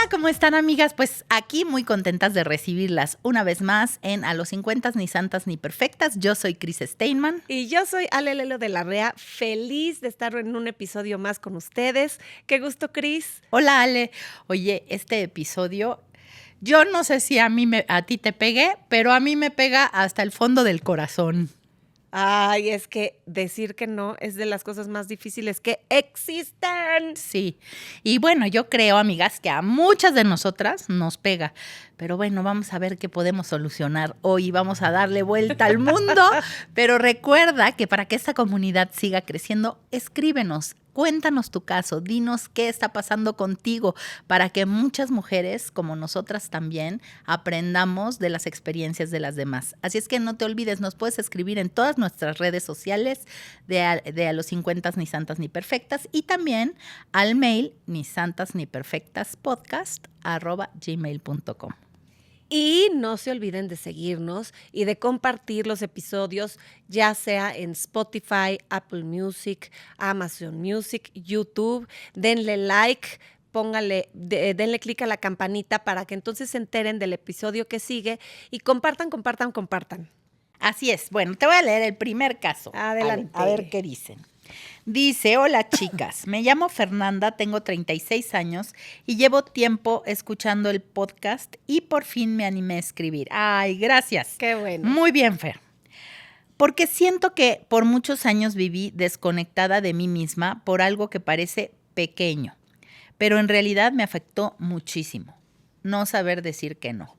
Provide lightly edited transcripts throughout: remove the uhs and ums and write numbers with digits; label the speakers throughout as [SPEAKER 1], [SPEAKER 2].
[SPEAKER 1] ¿cómo están, amigas? Pues aquí muy contentas de recibirlas una vez más en A los 50 ni santas ni perfectas. Yo soy Cris Steinman.
[SPEAKER 2] Y yo soy Ale Lelo de la Rea, feliz de estar en un episodio más con ustedes. Qué gusto, Cris.
[SPEAKER 1] Hola, Ale. Oye, este episodio, yo no sé si a ti te pegué, pero a mí me pega hasta el fondo del corazón.
[SPEAKER 2] Ay, es que decir que no es de las cosas más difíciles que existen.
[SPEAKER 1] Sí. Y bueno, yo creo, amigas, que a muchas de nosotras nos pega. Pero bueno, vamos a ver qué podemos solucionar hoy. Vamos a darle vuelta al mundo. Pero recuerda que para que esta comunidad siga creciendo, escríbenos. Cuéntanos tu caso, dinos qué está pasando contigo para que muchas mujeres, como nosotras también, aprendamos de las experiencias de las demás. Así es que no te olvides, nos puedes escribir en todas nuestras redes sociales de a los 50 ni santas ni perfectas y también al mail ni santas ni perfectas podcast@gmail.com.
[SPEAKER 2] Y no se olviden de seguirnos y de compartir los episodios, ya sea en Spotify, Apple Music, Amazon Music, YouTube. Denle like, denle clic a la campanita para que entonces se enteren del episodio que sigue y compartan.
[SPEAKER 1] Así es. Bueno, te voy a leer el primer caso.
[SPEAKER 2] Adelante.
[SPEAKER 1] A ver qué dicen. Dice, hola chicas, me llamo Fernanda, tengo 36 años y llevo tiempo escuchando el podcast y por fin me animé a escribir. Ay, gracias.
[SPEAKER 2] Qué bueno.
[SPEAKER 1] Muy bien, Fer. Porque siento que por muchos años viví desconectada de mí misma por algo que parece pequeño, pero en realidad me afectó muchísimo. No saber decir que no.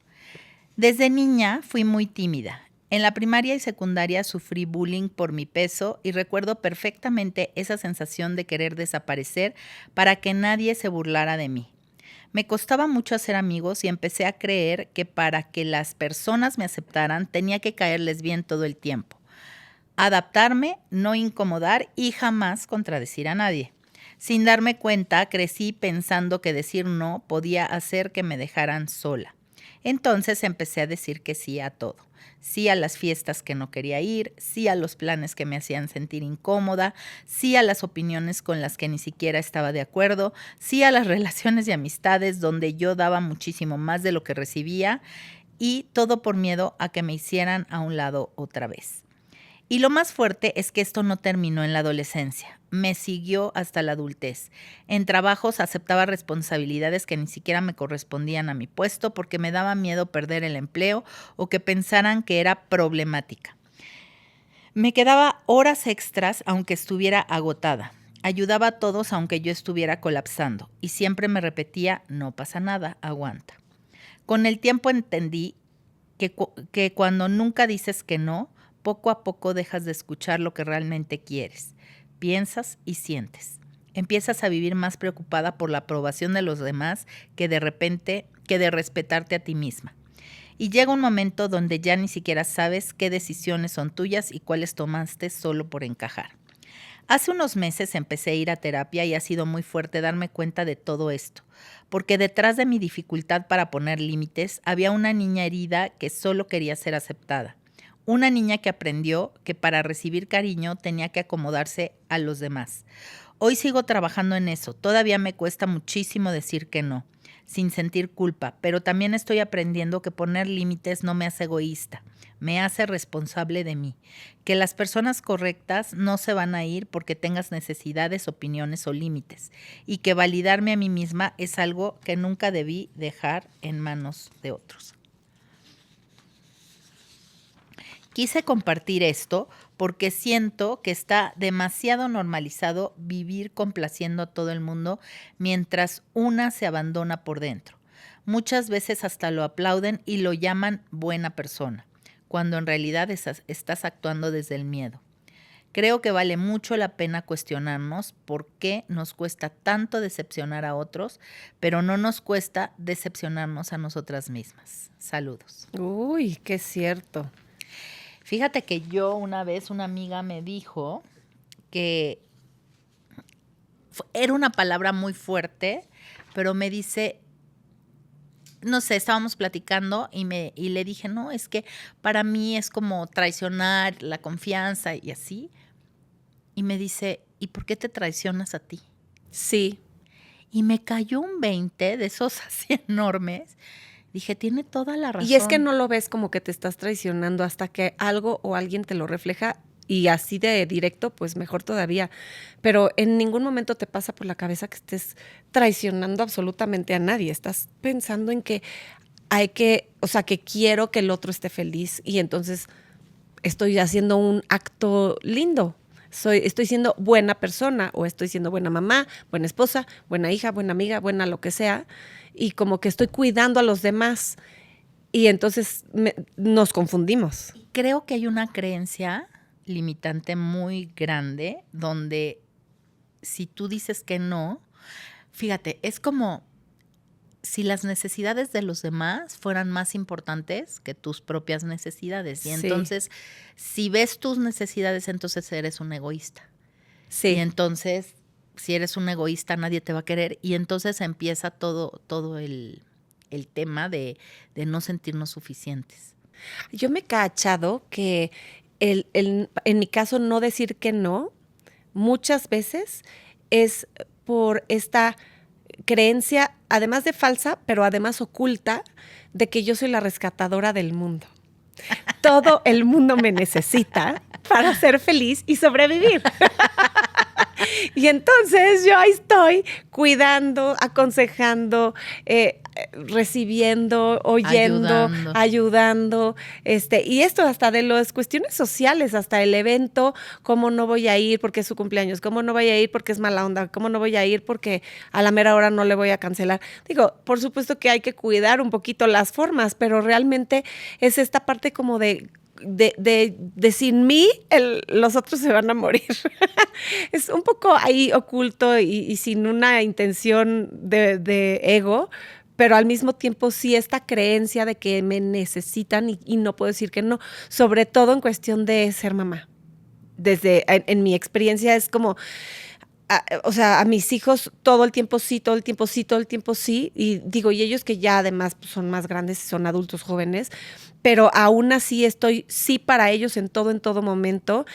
[SPEAKER 1] Desde niña fui muy tímida. En la primaria y secundaria sufrí bullying por mi peso y recuerdo perfectamente esa sensación de querer desaparecer para que nadie se burlara de mí. Me costaba mucho hacer amigos y empecé a creer que para que las personas me aceptaran tenía que caerles bien todo el tiempo. Adaptarme, no incomodar y jamás contradecir a nadie. Sin darme cuenta, crecí pensando que decir no podía hacer que me dejaran sola. Entonces empecé a decir que sí a todo. Sí a las fiestas que no quería ir, sí a los planes que me hacían sentir incómoda, sí a las opiniones con las que ni siquiera estaba de acuerdo, sí a las relaciones y amistades donde yo daba muchísimo más de lo que recibía y todo por miedo a que me hicieran a un lado otra vez. Y lo más fuerte es que esto no terminó en la adolescencia, me siguió hasta la adultez. En trabajos aceptaba responsabilidades que ni siquiera me correspondían a mi puesto porque me daba miedo perder el empleo o que pensaran que era problemática. Me quedaba horas extras aunque estuviera agotada. Ayudaba a todos aunque yo estuviera colapsando y siempre me repetía, no pasa nada, aguanta. Con el tiempo entendí que cuando nunca dices que no, poco a poco dejas de escuchar lo que realmente quieres, piensas y sientes. Empiezas a vivir más preocupada por la aprobación de los demás que de respetarte a ti misma. Y llega un momento donde ya ni siquiera sabes qué decisiones son tuyas y cuáles tomaste solo por encajar. Hace unos meses empecé a ir a terapia y ha sido muy fuerte darme cuenta de todo esto, porque detrás de mi dificultad para poner límites había una niña herida que solo quería ser aceptada. Una niña que aprendió que para recibir cariño tenía que acomodarse a los demás. Hoy sigo trabajando en eso. Todavía me cuesta muchísimo decir que no, sin sentir culpa, pero también estoy aprendiendo que poner límites no me hace egoísta, me hace responsable de mí. Que las personas correctas no se van a ir porque tengas necesidades, opiniones o límites. Y que validarme a mí misma es algo que nunca debí dejar en manos de otros. Quise compartir esto porque siento que está demasiado normalizado vivir complaciendo a todo el mundo mientras una se abandona por dentro. Muchas veces hasta lo aplauden y lo llaman buena persona, cuando en realidad estás actuando desde el miedo. Creo que vale mucho la pena cuestionarnos por qué nos cuesta tanto decepcionar a otros, pero no nos cuesta decepcionarnos a nosotras mismas. Saludos.
[SPEAKER 2] Uy, qué cierto.
[SPEAKER 1] Fíjate que yo una vez una amiga me dijo que era una palabra muy fuerte, pero me dice, no sé, estábamos platicando y le dije, no, es que para mí es como traicionar la confianza y así. Y me dice, ¿y por qué te traicionas a ti?
[SPEAKER 2] Sí.
[SPEAKER 1] Y me cayó un 20 de esos así enormes. Dije, tiene toda la razón.
[SPEAKER 2] Y es que no lo ves como que te estás traicionando hasta que algo o alguien te lo refleja y así de directo, pues mejor todavía. Pero en ningún momento te pasa por la cabeza que estés traicionando absolutamente a nadie. Estás pensando en que o sea, que quiero que el otro esté feliz y entonces estoy haciendo un acto lindo. Estoy siendo buena persona o estoy siendo buena mamá, buena esposa, buena hija, buena amiga, buena lo que sea. Y como que estoy cuidando a los demás y entonces nos confundimos.
[SPEAKER 1] Creo que hay una creencia limitante muy grande donde si tú dices que no, fíjate, es como si las necesidades de los demás fueran más importantes que tus propias necesidades. Y entonces, si ves tus necesidades, entonces eres un egoísta.
[SPEAKER 2] Sí.
[SPEAKER 1] Y entonces, si eres un egoísta, nadie te va a querer. Y entonces empieza todo el tema de no sentirnos suficientes.
[SPEAKER 2] Yo me he cachado que en mi caso no decir que no, muchas veces es por esta creencia, además de falsa, pero además oculta, de que yo soy la rescatadora del mundo. Todo el mundo me necesita para ser feliz y sobrevivir. Y entonces yo ahí estoy cuidando, aconsejando, recibiendo, oyendo, ayudando. Y esto hasta de las cuestiones sociales, hasta el evento, cómo no voy a ir porque es su cumpleaños, cómo no voy a ir porque es mala onda, cómo no voy a ir porque a la mera hora no le voy a cancelar. Digo, por supuesto que hay que cuidar un poquito las formas, pero realmente es esta parte como de sin mí, los otros se van a morir. Es un poco ahí oculto y sin una intención de ego, pero al mismo tiempo sí esta creencia de que me necesitan y no puedo decir que no, sobre todo en cuestión de ser mamá. En mi experiencia es como... o sea, a mis hijos todo el tiempo sí, todo el tiempo sí, todo el tiempo sí. Y digo, y ellos que ya además pues, son más grandes y son adultos jóvenes, pero aún así estoy sí para ellos en todo momento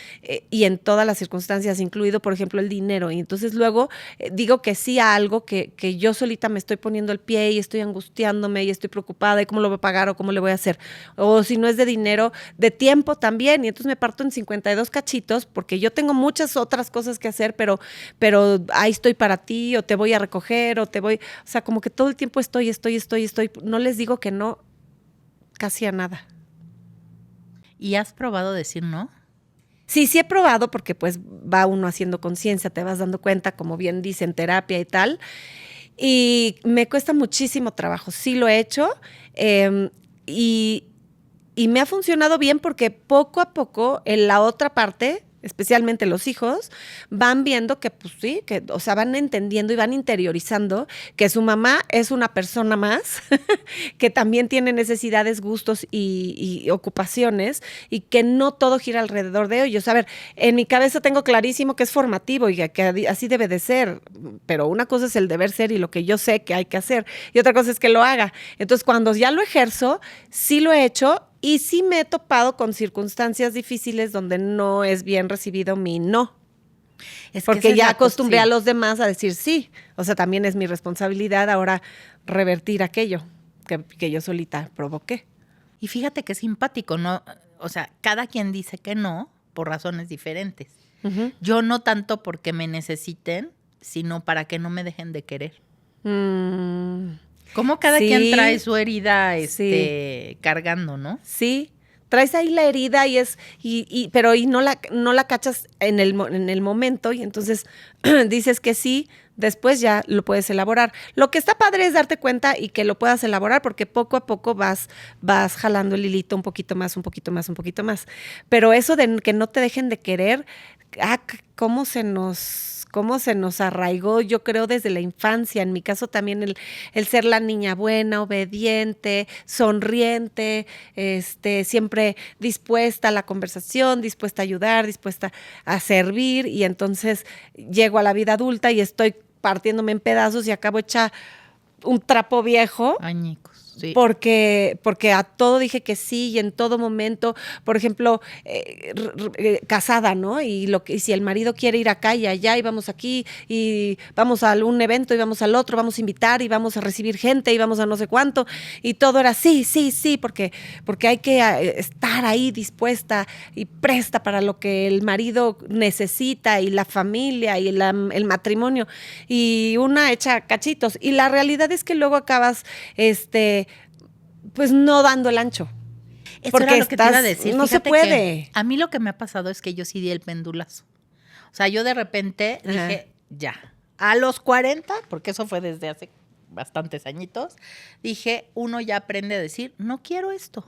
[SPEAKER 2] y en todas las circunstancias, incluido, por ejemplo, el dinero. Y entonces luego digo que sí a algo que yo solita me estoy poniendo el pie y estoy angustiándome y estoy preocupada y cómo lo voy a pagar o cómo le voy a hacer. O si no es de dinero, de tiempo también. Y entonces me parto en 52 cachitos porque yo tengo muchas otras cosas que hacer, pero ahí estoy para ti o te voy a recoger o sea, como que todo el tiempo estoy. No les digo que no casi a nada.
[SPEAKER 1] ¿Y has probado decir no?
[SPEAKER 2] Sí he probado porque pues va uno haciendo conciencia, te vas dando cuenta, como bien dicen, terapia y tal. Y me cuesta muchísimo trabajo. Sí lo he hecho y me ha funcionado bien porque poco a poco en la otra parte, especialmente los hijos, van viendo que, pues sí, o sea, van entendiendo y van interiorizando que su mamá es una persona más, que también tiene necesidades, gustos y ocupaciones, y que no todo gira alrededor de ellos. A ver, en mi cabeza tengo clarísimo que es formativo y que así debe de ser, pero una cosa es el deber ser y lo que yo sé que hay que hacer, y otra cosa es que lo haga. Entonces, cuando ya lo ejerzo, sí lo he hecho. Y sí me he topado con circunstancias difíciles donde no es bien recibido mi no. Porque ya acostumbré a los demás a decir sí. O sea, también es mi responsabilidad ahora revertir aquello que yo solita provoqué.
[SPEAKER 1] Y fíjate que es simpático, ¿no? O sea, cada quien dice que no por razones diferentes. Uh-huh. Yo no tanto porque me necesiten, sino para que no me dejen de querer. Como cada quien trae su herida cargando, ¿no?
[SPEAKER 2] Sí, traes ahí la herida pero no la cachas en el momento y entonces dices que sí, después ya lo puedes elaborar. Lo que está padre es darte cuenta y que lo puedas elaborar porque poco a poco vas jalando el hilito un poquito más. Pero eso de que no te dejen de querer, cómo se nos arraigó, yo creo, desde la infancia. En mi caso también el ser la niña buena, obediente, sonriente, siempre dispuesta a la conversación, dispuesta a ayudar, dispuesta a servir, y entonces llego a la vida adulta y estoy partiéndome en pedazos y acabo hecha un trapo viejo.
[SPEAKER 1] Añicos. Sí.
[SPEAKER 2] Porque a todo dije que sí y en todo momento, por ejemplo, casada, ¿no? Y si el marido quiere ir acá y allá y vamos aquí y vamos a algún evento y vamos al otro, vamos a invitar y vamos a recibir gente y vamos a no sé cuánto y todo era sí, porque hay que estar ahí dispuesta y presta para lo que el marido necesita y la familia y el matrimonio y una hecha cachitos. Y la realidad es que luego acabas pues no dando el ancho.
[SPEAKER 1] Eso
[SPEAKER 2] porque
[SPEAKER 1] era lo que te iba a decir.
[SPEAKER 2] No
[SPEAKER 1] Fíjate
[SPEAKER 2] se puede.
[SPEAKER 1] que a mí lo que me ha pasado es que yo sí di el pendulazo. O sea, yo de repente dije, ya, a los 40, porque eso fue desde hace bastantes añitos, dije, uno ya aprende a decir, no quiero esto.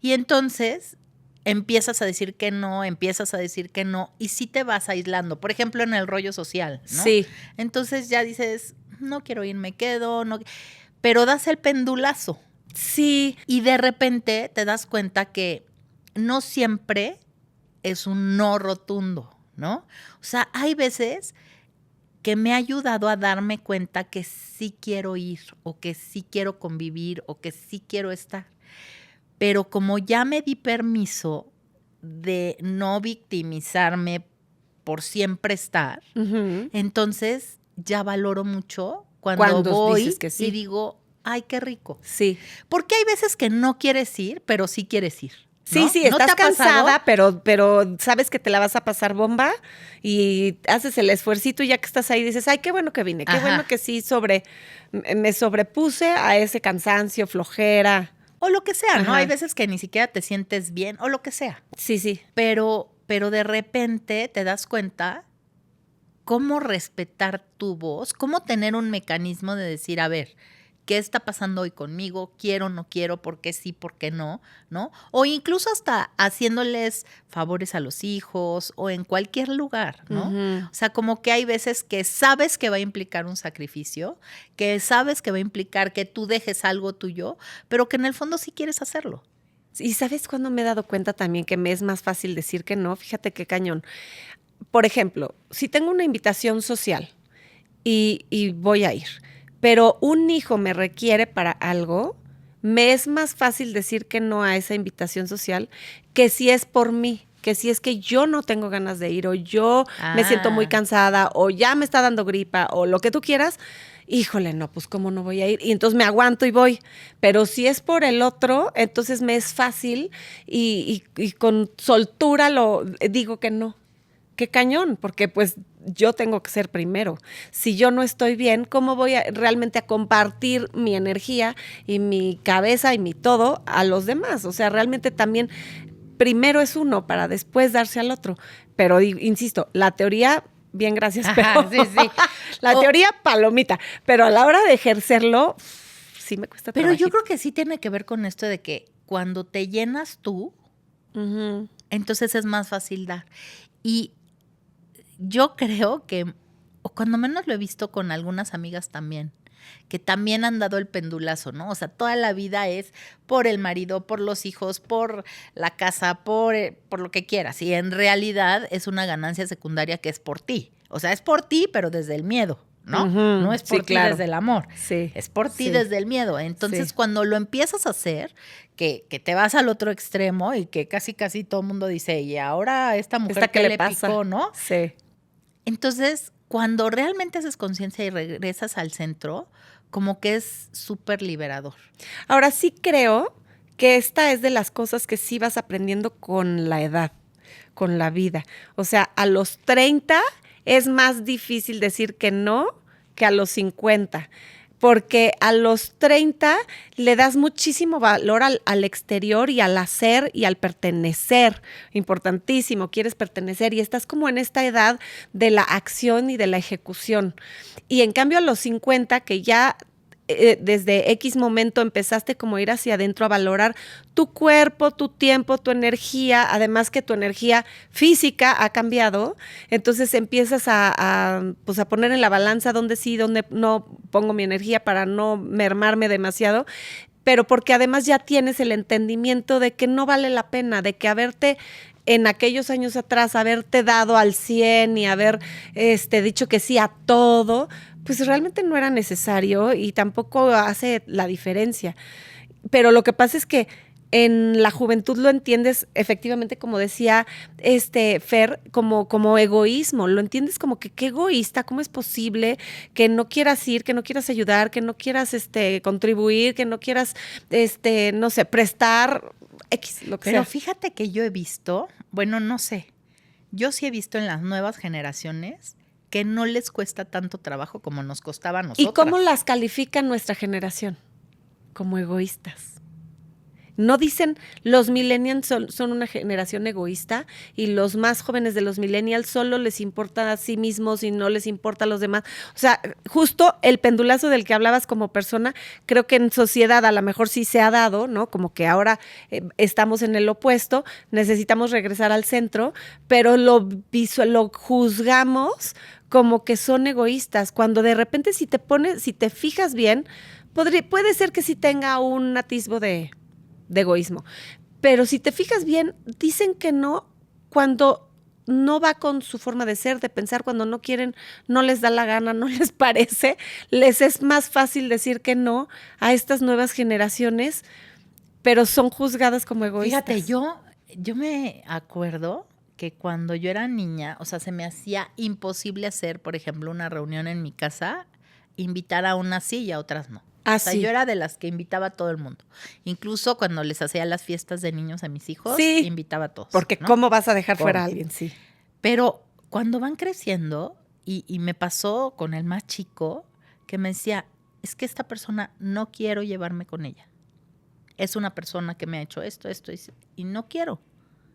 [SPEAKER 1] Y entonces empiezas a decir que no, y sí te vas aislando. Por ejemplo, en el rollo social, ¿no?
[SPEAKER 2] Sí.
[SPEAKER 1] Entonces ya dices, no quiero ir, me quedo, no. Pero das el pendulazo.
[SPEAKER 2] Sí.
[SPEAKER 1] Y de repente te das cuenta que no siempre es un no rotundo, ¿no? O sea, hay veces que me ha ayudado a darme cuenta que sí quiero ir, o que sí quiero convivir, o que sí quiero estar. Pero como ya me di permiso de no victimizarme por siempre estar, entonces ya valoro mucho cuando voy
[SPEAKER 2] dices que sí.
[SPEAKER 1] y digo, ay, qué rico.
[SPEAKER 2] Sí.
[SPEAKER 1] Porque hay veces que no quieres ir, pero sí quieres ir.
[SPEAKER 2] Sí,
[SPEAKER 1] ¿no?
[SPEAKER 2] sí,
[SPEAKER 1] ¿No te
[SPEAKER 2] estás
[SPEAKER 1] ha pasado?
[SPEAKER 2] cansada, pero sabes que te la vas a pasar bomba y haces el esfuercito y ya que estás ahí dices, ay, qué bueno que vine, qué
[SPEAKER 1] Ajá.
[SPEAKER 2] bueno que sí me sobrepuse a ese cansancio, flojera.
[SPEAKER 1] O lo que sea, ¿no?
[SPEAKER 2] Ajá.
[SPEAKER 1] Hay veces que ni siquiera te sientes bien o lo que sea.
[SPEAKER 2] Sí, sí.
[SPEAKER 1] Pero de repente te das cuenta cómo respetar tu voz, cómo tener un mecanismo de decir, a ver, ¿qué está pasando hoy conmigo? ¿Quiero, no quiero? ¿Por qué sí, por qué no? ¿No? O incluso hasta haciéndoles favores a los hijos o en cualquier lugar, ¿no? O sea, como que hay veces que sabes que va a implicar un sacrificio, que sabes que va a implicar que tú dejes algo tuyo, pero que en el fondo sí quieres hacerlo.
[SPEAKER 2] ¿Y sabes cuándo me he dado cuenta también que me es más fácil decir que no? Fíjate qué cañón. Por ejemplo, si tengo una invitación social y voy a ir, pero un hijo me requiere para algo, me es más fácil decir que no a esa invitación social que si es por mí, que si es que yo no tengo ganas de ir o yo me siento muy cansada o ya me está dando gripa o lo que tú quieras. Híjole, no, pues cómo no voy a ir. Y entonces me aguanto y voy. Pero si es por el otro, entonces me es fácil y con soltura lo digo que no. Qué cañón, porque pues yo tengo que ser primero. Si yo no estoy bien, ¿cómo voy realmente a compartir mi energía y mi cabeza y mi todo a los demás? O sea, realmente también primero es uno para después darse al otro. Pero insisto, la teoría, bien, gracias, pero
[SPEAKER 1] sí, sí.
[SPEAKER 2] la teoría palomita, pero a la hora de ejercerlo, sí me cuesta
[SPEAKER 1] Pero
[SPEAKER 2] trabajito.
[SPEAKER 1] yo creo que sí tiene que ver con esto de que cuando te llenas tú, entonces es más fácil dar. Y yo creo que, o cuando menos lo he visto con algunas amigas también, que también han dado el pendulazo, ¿no? O sea, toda la vida es por el marido, por los hijos, por la casa, por lo que quieras. Y en realidad es una ganancia secundaria que es por ti. O sea, es por ti, pero desde el miedo, ¿no? No es por ti desde el amor.
[SPEAKER 2] Sí.
[SPEAKER 1] Es por ti desde el miedo. Entonces, cuando lo empiezas a hacer, que te vas al otro extremo y que casi todo el mundo dice, y ahora esta mujer, ¿qué le pasa? Picó, ¿no?
[SPEAKER 2] Sí.
[SPEAKER 1] Entonces, cuando realmente haces conciencia y regresas al centro, como que es súper liberador.
[SPEAKER 2] Ahora sí creo que esta es de las cosas que sí vas aprendiendo con la edad, con la vida. O sea, a los 30 es más difícil decir que no que a los 50. Porque a los 30 le das muchísimo valor al exterior y al hacer y al pertenecer. Importantísimo, quieres pertenecer y estás como en esta edad de la acción y de la ejecución. Y en cambio a los 50, que ya desde X momento empezaste como a ir hacia adentro a valorar tu cuerpo, tu tiempo, tu energía, además que tu energía física ha cambiado, entonces empiezas a poner en la balanza dónde sí, dónde no pongo mi energía para no mermarme demasiado, pero porque además ya tienes el entendimiento de que no vale la pena, de que haberte en aquellos años atrás, haberte dado al 100 y haber dicho que sí a todo, pues realmente no era necesario y tampoco hace la diferencia. Pero lo que pasa es que en la juventud lo entiendes efectivamente, como decía Fer, como egoísmo. Lo entiendes como que qué egoísta, cómo es posible que no quieras ir, que no quieras ayudar, que no quieras contribuir, que no quieras, no sé, prestar X, lo que
[SPEAKER 1] Pero
[SPEAKER 2] sea.
[SPEAKER 1] fíjate que yo he visto, bueno, no sé, yo sí he visto en las nuevas generaciones que no les cuesta tanto trabajo como nos costaba a nosotras.
[SPEAKER 2] ¿Y cómo las califica nuestra generación? Como egoístas. No dicen los millennials son una generación egoísta y los más jóvenes de los millennials solo les importa a sí mismos y no les importa a los demás. O sea, justo el pendulazo del que hablabas como persona, creo que en sociedad a lo mejor sí se ha dado, ¿no? Como que ahora estamos en el opuesto, necesitamos regresar al centro, pero lo juzgamos como que son egoístas, cuando de repente si te fijas bien, puede ser que sí tenga un atisbo de egoísmo. Pero si te fijas bien, dicen que no cuando no va con su forma de ser, de pensar, cuando no quieren, no les da la gana, no les parece, les es más fácil decir que no a estas nuevas generaciones, pero son juzgadas como egoístas.
[SPEAKER 1] Fíjate, yo me acuerdo que cuando yo era niña, o sea, se me hacía imposible hacer, por ejemplo, una reunión en mi casa, invitar a unas sí y a otras no.
[SPEAKER 2] Ah,
[SPEAKER 1] O sea,
[SPEAKER 2] sí.
[SPEAKER 1] yo era de las que invitaba a todo el mundo. Incluso cuando les hacía las fiestas de niños a mis hijos,
[SPEAKER 2] Sí,
[SPEAKER 1] invitaba a todos.
[SPEAKER 2] Porque
[SPEAKER 1] ¿no?
[SPEAKER 2] ¿cómo vas a dejar
[SPEAKER 1] ¿Cómo?
[SPEAKER 2] fuera a alguien? Sí.
[SPEAKER 1] Pero cuando van creciendo, y me pasó con el más chico, que me decía, es que esta persona no quiero llevarme con ella. Es una persona que me ha hecho esto, y no quiero.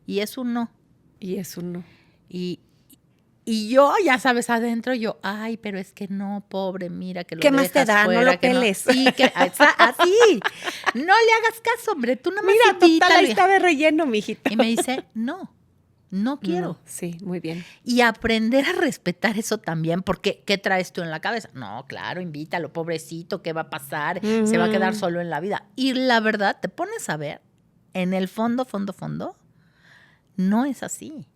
[SPEAKER 1] Y es un no.
[SPEAKER 2] Y eso no.
[SPEAKER 1] Y yo, ya sabes, adentro yo, ay, pero es que no, pobre, mira que lo
[SPEAKER 2] ¿Qué más te
[SPEAKER 1] dejas
[SPEAKER 2] da?
[SPEAKER 1] fuera,
[SPEAKER 2] No lo
[SPEAKER 1] que
[SPEAKER 2] peles.
[SPEAKER 1] Sí, que así. No le hagas caso, hombre, tú nada más
[SPEAKER 2] Mira, total,
[SPEAKER 1] invítalo.
[SPEAKER 2] ahí está de relleno, mijita.
[SPEAKER 1] Y me dice, no quiero.
[SPEAKER 2] No, sí, muy bien.
[SPEAKER 1] Y aprender a respetar eso también, porque ¿qué traes tú en la cabeza? No, claro, invítalo, pobrecito, ¿qué va a pasar? Se va a quedar solo en la vida. Y la verdad, te pones a ver, en el fondo, no es así.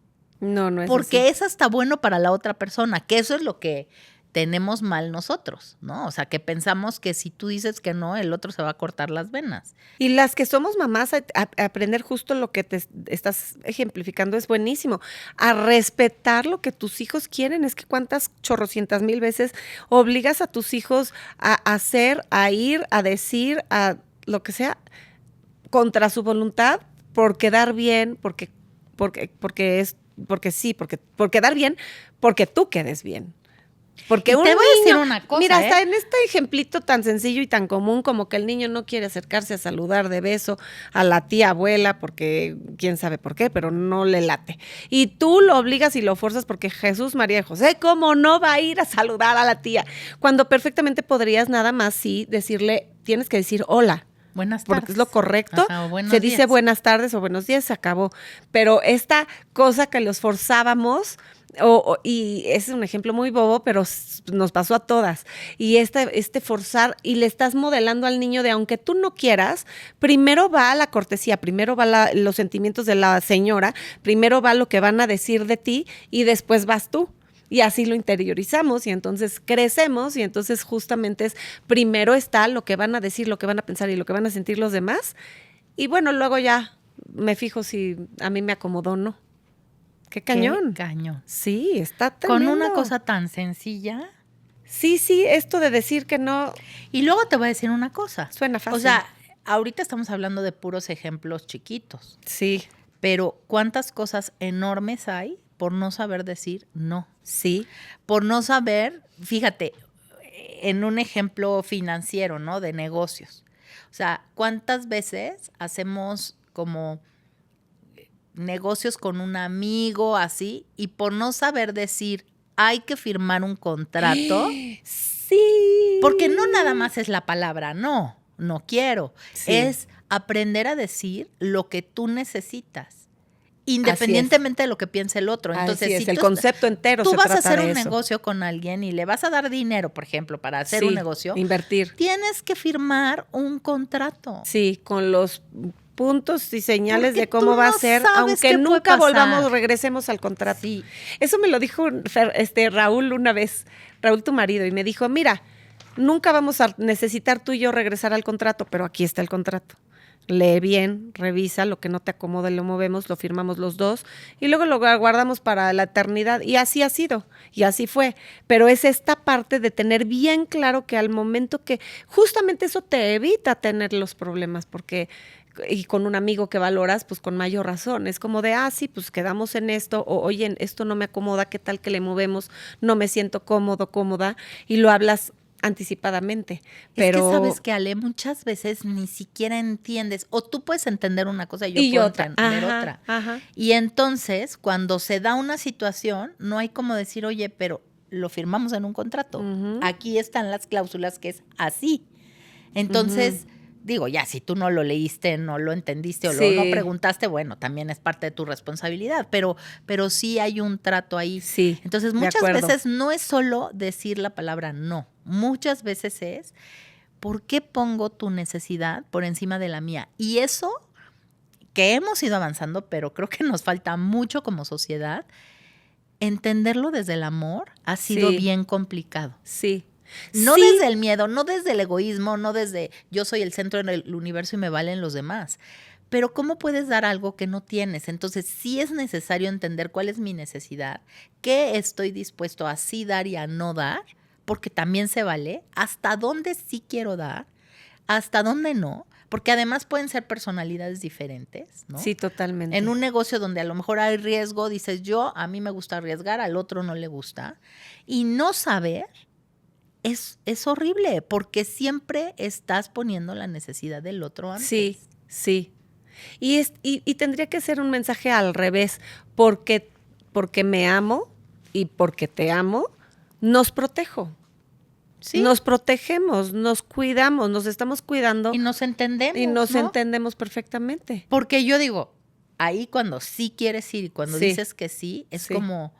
[SPEAKER 2] No, no es
[SPEAKER 1] Porque
[SPEAKER 2] así.
[SPEAKER 1] es hasta bueno para la otra persona, que eso es lo que tenemos mal nosotros, ¿no? O sea, que pensamos que si tú dices que no, el otro se va a cortar las venas.
[SPEAKER 2] Y las que somos mamás, a aprender justo lo que te estás ejemplificando es buenísimo. A respetar lo que tus hijos quieren. Es que cuántas chorrocientas mil veces obligas a tus hijos a hacer, a ir, a decir, a lo que sea, contra su voluntad, por quedar bien, por quedar bien, porque tú quedes bien. Porque
[SPEAKER 1] Y
[SPEAKER 2] un
[SPEAKER 1] te voy a decir
[SPEAKER 2] niño,
[SPEAKER 1] una cosa,
[SPEAKER 2] mira, hasta en este ejemplito tan sencillo y tan común como que el niño no quiere acercarse a saludar de beso a la tía abuela porque quién sabe por qué, pero no le late. Y tú lo obligas y lo fuerzas porque Jesús, María y José, ¿cómo no va a ir a saludar a la tía? Cuando perfectamente podrías nada más sí decirle, tienes que decir hola.
[SPEAKER 1] Buenas tardes.
[SPEAKER 2] Porque es lo correcto.
[SPEAKER 1] Ajá, o buenos
[SPEAKER 2] se dice
[SPEAKER 1] días.
[SPEAKER 2] buenas tardes o buenos días, se acabó. Pero esta cosa que los forzábamos, y es un ejemplo muy bobo, pero nos pasó a todas. Y este forzar, y le estás modelando al niño de aunque tú no quieras, primero va la cortesía, primero va los sentimientos de la señora, primero va lo que van a decir de ti y después vas tú. Y así lo interiorizamos y entonces crecemos y entonces justamente primero está lo que van a decir, lo que van a pensar y lo que van a sentir los demás. Y bueno, luego ya me fijo si a mí me acomodó o no. ¡Qué cañón!
[SPEAKER 1] Qué cañón.
[SPEAKER 2] Sí, está tremendo.
[SPEAKER 1] Con una cosa tan sencilla.
[SPEAKER 2] Sí, esto de decir que no.
[SPEAKER 1] Y luego te voy a decir una cosa.
[SPEAKER 2] Suena fácil.
[SPEAKER 1] O sea, ahorita estamos hablando de puros ejemplos chiquitos.
[SPEAKER 2] Sí.
[SPEAKER 1] Pero ¿cuántas cosas enormes hay por no saber decir no?
[SPEAKER 2] Sí.
[SPEAKER 1] Por no saber, fíjate, en un ejemplo financiero, ¿no? De negocios. O sea, ¿cuántas veces hacemos como negocios con un amigo así y por no saber decir hay que firmar un contrato?
[SPEAKER 2] Sí.
[SPEAKER 1] Porque no nada más es la palabra no quiero.
[SPEAKER 2] Sí.
[SPEAKER 1] Es aprender a decir lo que tú necesitas. Independientemente de lo que piense el otro. Entonces,
[SPEAKER 2] así es,
[SPEAKER 1] si
[SPEAKER 2] el concepto entero
[SPEAKER 1] tú
[SPEAKER 2] se
[SPEAKER 1] vas a
[SPEAKER 2] trata
[SPEAKER 1] hacer
[SPEAKER 2] de
[SPEAKER 1] un
[SPEAKER 2] eso.
[SPEAKER 1] negocio con alguien y le vas a dar dinero, por ejemplo, para hacer
[SPEAKER 2] Sí,
[SPEAKER 1] un negocio,
[SPEAKER 2] invertir.
[SPEAKER 1] tienes que firmar un contrato.
[SPEAKER 2] Sí, con los puntos y señales
[SPEAKER 1] Porque
[SPEAKER 2] de cómo
[SPEAKER 1] tú
[SPEAKER 2] va a
[SPEAKER 1] no
[SPEAKER 2] ser,
[SPEAKER 1] sabes
[SPEAKER 2] aunque
[SPEAKER 1] qué puede
[SPEAKER 2] nunca
[SPEAKER 1] pasar.
[SPEAKER 2] regresemos al contrato.
[SPEAKER 1] Sí.
[SPEAKER 2] Eso me lo dijo Raúl una vez, Raúl tu marido, y me dijo, mira, nunca vamos a necesitar tú y yo regresar al contrato, pero aquí está el contrato. Lee bien, revisa, lo que no te acomode lo movemos, lo firmamos los dos y luego lo guardamos para la eternidad. Y así ha sido, y así fue. Pero es esta parte de tener bien claro que al momento que justamente eso te evita tener los problemas, porque y con un amigo que valoras, pues con mayor razón. Es como de, sí, pues quedamos en esto, o oye, esto no me acomoda, ¿qué tal que le movemos? No me siento cómodo, cómoda, y lo hablas anticipadamente.
[SPEAKER 1] Es que
[SPEAKER 2] Pero
[SPEAKER 1] sabes que, Ale, muchas veces ni siquiera entiendes, o tú puedes entender una cosa y yo
[SPEAKER 2] y
[SPEAKER 1] puedo
[SPEAKER 2] otra,
[SPEAKER 1] entender otra.
[SPEAKER 2] ajá.
[SPEAKER 1] Y entonces, cuando se da una situación, no hay como decir, oye, pero lo firmamos en un contrato.
[SPEAKER 2] Ujú.
[SPEAKER 1] Aquí están las cláusulas que es así. Entonces, digo, ya, si tú no lo leíste, no lo entendiste o no
[SPEAKER 2] Sí,
[SPEAKER 1] preguntaste, bueno, también es parte de tu responsabilidad, pero sí hay un trato ahí.
[SPEAKER 2] sí,
[SPEAKER 1] Entonces,
[SPEAKER 2] de
[SPEAKER 1] muchas
[SPEAKER 2] acuerdo.
[SPEAKER 1] veces no es solo decir la palabra no, muchas veces es, ¿por qué pongo tu necesidad por encima de la mía? Y eso que hemos ido avanzando, pero creo que nos falta mucho como sociedad, entenderlo desde el amor ha sido
[SPEAKER 2] Sí,
[SPEAKER 1] bien complicado.
[SPEAKER 2] sí,
[SPEAKER 1] No
[SPEAKER 2] sí,
[SPEAKER 1] desde el miedo, no desde el egoísmo, no desde yo soy el centro del universo y me valen los demás. Pero ¿cómo puedes dar algo que no tienes? Entonces sí es necesario entender cuál es mi necesidad, qué estoy dispuesto a sí dar y a no dar, porque también se vale, hasta dónde sí quiero dar, hasta dónde no, porque además pueden ser personalidades diferentes, ¿no?
[SPEAKER 2] sí, totalmente.
[SPEAKER 1] En un negocio donde a lo mejor hay riesgo, dices yo, a mí me gusta arriesgar, al otro no le gusta. Y no saber es horrible porque siempre estás poniendo la necesidad del otro antes.
[SPEAKER 2] Sí, sí. Y tendría que ser un mensaje al revés, porque me amo y porque te amo, nos protejo.
[SPEAKER 1] Sí.
[SPEAKER 2] Nos protegemos, nos cuidamos, nos estamos cuidando
[SPEAKER 1] Y nos entendemos.
[SPEAKER 2] y nos
[SPEAKER 1] ¿no?
[SPEAKER 2] entendemos perfectamente.
[SPEAKER 1] Porque yo digo, ahí cuando sí quieres ir y cuando
[SPEAKER 2] Sí.
[SPEAKER 1] dices que sí, es
[SPEAKER 2] Sí.
[SPEAKER 1] como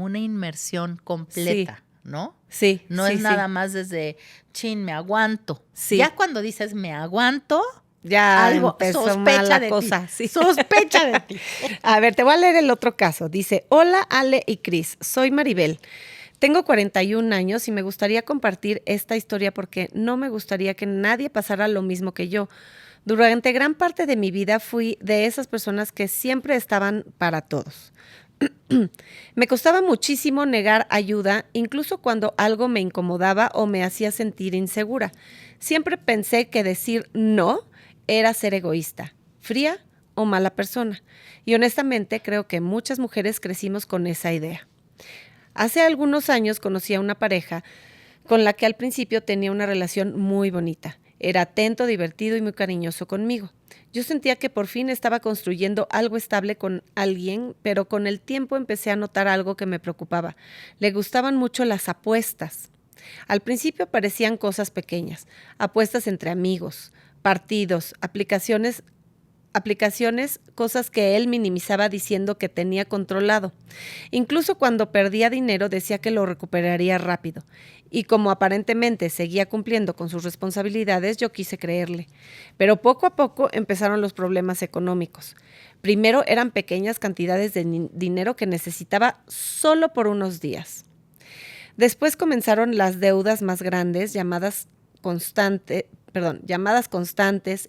[SPEAKER 1] una inmersión completa, ¿no?
[SPEAKER 2] Sí,
[SPEAKER 1] No
[SPEAKER 2] sí,
[SPEAKER 1] es nada
[SPEAKER 2] sí.
[SPEAKER 1] más desde, chin, me aguanto.
[SPEAKER 2] Sí.
[SPEAKER 1] Ya cuando dices me aguanto,
[SPEAKER 2] Ya
[SPEAKER 1] algo
[SPEAKER 2] empezó
[SPEAKER 1] sospecha
[SPEAKER 2] mal la
[SPEAKER 1] de
[SPEAKER 2] cosa.
[SPEAKER 1] ti.
[SPEAKER 2] Sí.
[SPEAKER 1] Sospecha de ti.
[SPEAKER 2] A ver, te voy a leer el otro caso. Dice, hola Ale y Cris, soy Maribel. Tengo 41 años y me gustaría compartir esta historia porque no me gustaría que nadie pasara lo mismo que yo. Durante gran parte de mi vida fui de esas personas que siempre estaban para todos. Me costaba muchísimo negar ayuda, incluso cuando algo me incomodaba o me hacía sentir insegura. Siempre pensé que decir no era ser egoísta, fría o mala persona. Y honestamente creo que muchas mujeres crecimos con esa idea. Hace algunos años conocí a una pareja con la que al principio tenía una relación muy bonita. Era atento, divertido y muy cariñoso conmigo. Yo sentía que por fin estaba construyendo algo estable con alguien, pero con el tiempo empecé a notar algo que me preocupaba. Le gustaban mucho las apuestas. Al principio parecían cosas pequeñas, apuestas entre amigos, partidos, aplicaciones, cosas que él minimizaba diciendo que tenía controlado. Incluso cuando perdía dinero decía que lo recuperaría rápido. Y como aparentemente seguía cumpliendo con sus responsabilidades, yo quise creerle. Pero poco a poco empezaron los problemas económicos. Primero eran pequeñas cantidades de dinero que necesitaba solo por unos días. Después comenzaron las deudas más grandes, llamadas constantes,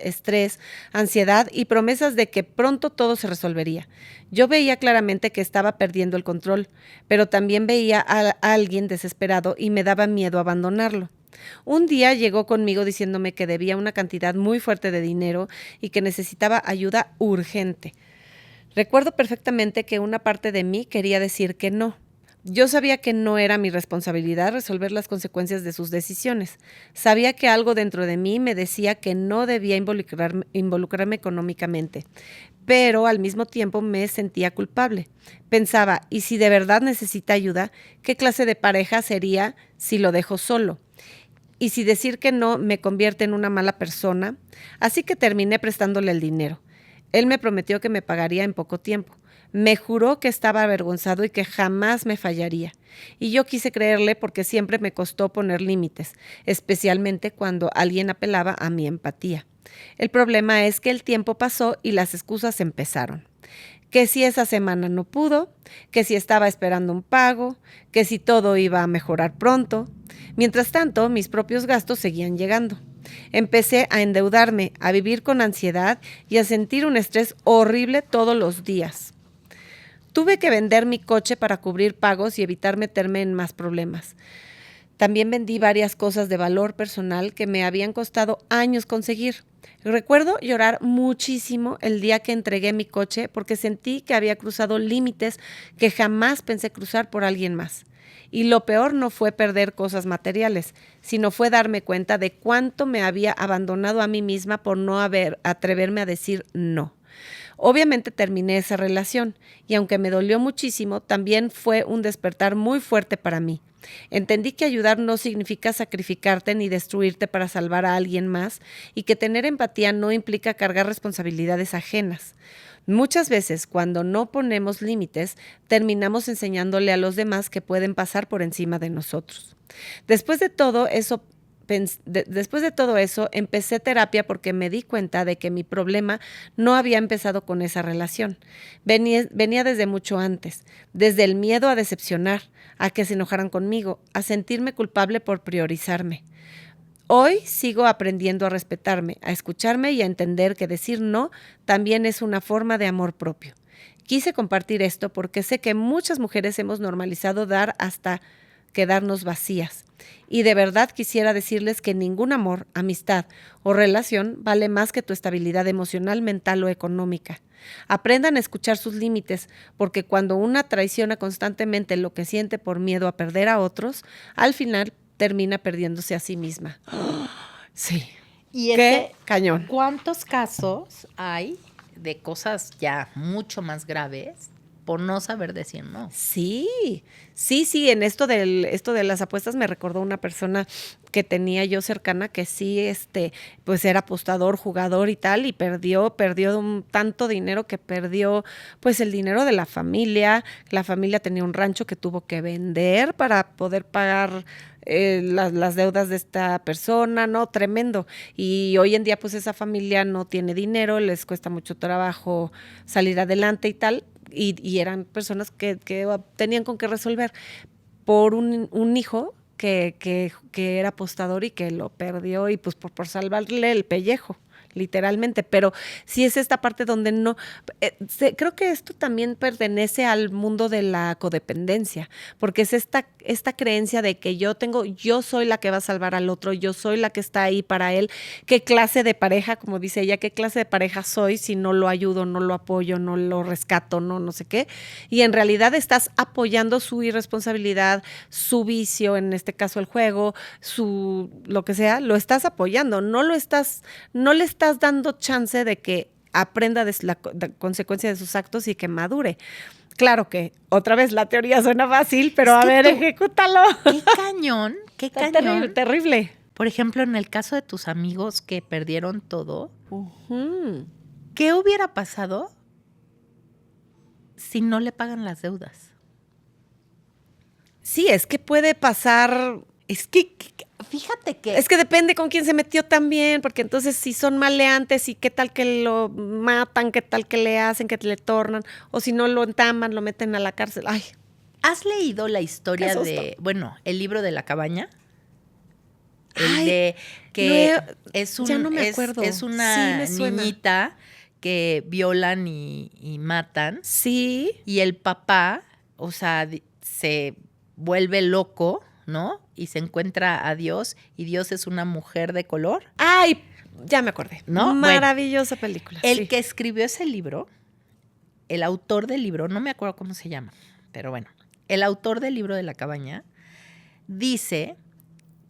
[SPEAKER 2] estrés, ansiedad y promesas de que pronto todo se resolvería. Yo veía claramente que estaba perdiendo el control, pero también veía a alguien desesperado y me daba miedo abandonarlo. Un día llegó conmigo diciéndome que debía una cantidad muy fuerte de dinero y que necesitaba ayuda urgente. Recuerdo perfectamente que una parte de mí quería decir que no. Yo sabía que no era mi responsabilidad resolver las consecuencias de sus decisiones. Sabía que algo dentro de mí me decía que no debía involucrarme económicamente, pero al mismo tiempo me sentía culpable. Pensaba, ¿y si de verdad necesita ayuda? ¿Qué clase de pareja sería si lo dejo solo? ¿Y si decir que no me convierte en una mala persona? Así que terminé prestándole el dinero. Él me prometió que me pagaría en poco tiempo. Me juró que estaba avergonzado y que jamás me fallaría. Y yo quise creerle porque siempre me costó poner límites, especialmente cuando alguien apelaba a mi empatía. El problema es que el tiempo pasó y las excusas empezaron. Que si esa semana no pudo, que si estaba esperando un pago, que si todo iba a mejorar pronto. Mientras tanto, mis propios gastos seguían llegando. Empecé a endeudarme, a vivir con ansiedad y a sentir un estrés horrible todos los días. Tuve que vender mi coche para cubrir pagos y evitar meterme en más problemas. También vendí varias cosas de valor personal que me habían costado años conseguir. Recuerdo llorar muchísimo el día que entregué mi coche porque sentí que había cruzado límites que jamás pensé cruzar por alguien más. Y lo peor no fue perder cosas materiales, sino fue darme cuenta de cuánto me había abandonado a mí misma por no atreverme a decir no. Obviamente terminé esa relación y aunque me dolió muchísimo, también fue un despertar muy fuerte para mí. Entendí que ayudar no significa sacrificarte ni destruirte para salvar a alguien más y que tener empatía no implica cargar responsabilidades ajenas. Muchas veces, cuando no ponemos límites, terminamos enseñándole a los demás que pueden pasar por encima de nosotros. Después de todo eso, empecé terapia porque me di cuenta de que mi problema no había empezado con esa relación. Venía desde mucho antes, desde el miedo a decepcionar, a que se enojaran conmigo, a sentirme culpable por priorizarme. Hoy sigo aprendiendo a respetarme, a escucharme y a entender que decir no también es una forma de amor propio. Quise compartir esto porque sé que muchas mujeres hemos normalizado dar hasta quedarnos vacías. Y de verdad quisiera decirles que ningún amor, amistad o relación vale más que tu estabilidad emocional, mental o económica. Aprendan a escuchar sus límites, porque cuando una traiciona constantemente lo que siente por miedo a perder a otros, al final termina perdiéndose a sí misma. Sí.
[SPEAKER 1] Y es
[SPEAKER 2] ¡Qué
[SPEAKER 1] que,
[SPEAKER 2] cañón!
[SPEAKER 1] ¿cuántos casos hay de cosas ya mucho más graves por no saber decir no?
[SPEAKER 2] Sí, en esto de las apuestas me recordó una persona que tenía yo cercana que sí, pues era apostador, jugador y tal, y perdió un tanto dinero que perdió, pues el dinero de la familia tenía un rancho que tuvo que vender para poder pagar las deudas de esta persona, ¿no? Tremendo. Y hoy en día, pues esa familia no tiene dinero, les cuesta mucho trabajo salir adelante y tal, y eran personas que tenían con qué resolver por un hijo que era apostador y que lo perdió y pues por salvarle el pellejo, literalmente. Pero sí es esta parte donde no, creo que esto también pertenece al mundo de la codependencia, porque es esta creencia de que yo soy la que va a salvar al otro, yo soy la que está ahí para él. ¿Qué clase de pareja, como dice ella, qué clase de pareja soy si no lo ayudo, no lo apoyo, no lo rescato, no sé qué? Y en realidad estás apoyando su irresponsabilidad, su vicio, en este caso el juego, lo que sea, lo estás apoyando, no le estás dando chance de que aprenda de la consecuencia de sus actos y que madure. Claro que, otra vez, la teoría suena fácil, pero a ver, ejecútalo.
[SPEAKER 1] ¡Qué cañón! ¡Qué cañón!
[SPEAKER 2] Terrible, terrible.
[SPEAKER 1] Por ejemplo, en el caso de tus amigos que perdieron todo, ¿qué hubiera pasado si no le pagan las deudas?
[SPEAKER 2] Sí, es que puede pasar.
[SPEAKER 1] Es que fíjate que...
[SPEAKER 2] Es que depende con quién se metió también, porque entonces si son maleantes y qué tal que lo matan, qué tal que le hacen, que le tornan, o si no lo entaman, lo meten a la cárcel. Ay.
[SPEAKER 1] ¿Has leído la historia de, el libro de la cabaña? El de que
[SPEAKER 2] ya no me acuerdo.
[SPEAKER 1] Es una niñita que violan y matan.
[SPEAKER 2] Sí.
[SPEAKER 1] Y el papá, o sea, se vuelve loco, ¿no? Y se encuentra a Dios, y Dios es una mujer de color.
[SPEAKER 2] ¡Ay! Ya me acordé.
[SPEAKER 1] ¿No?
[SPEAKER 2] Maravillosa película.
[SPEAKER 1] El que escribió ese libro, el autor del libro, no me acuerdo cómo se llama, pero bueno, el autor del libro de la cabaña dice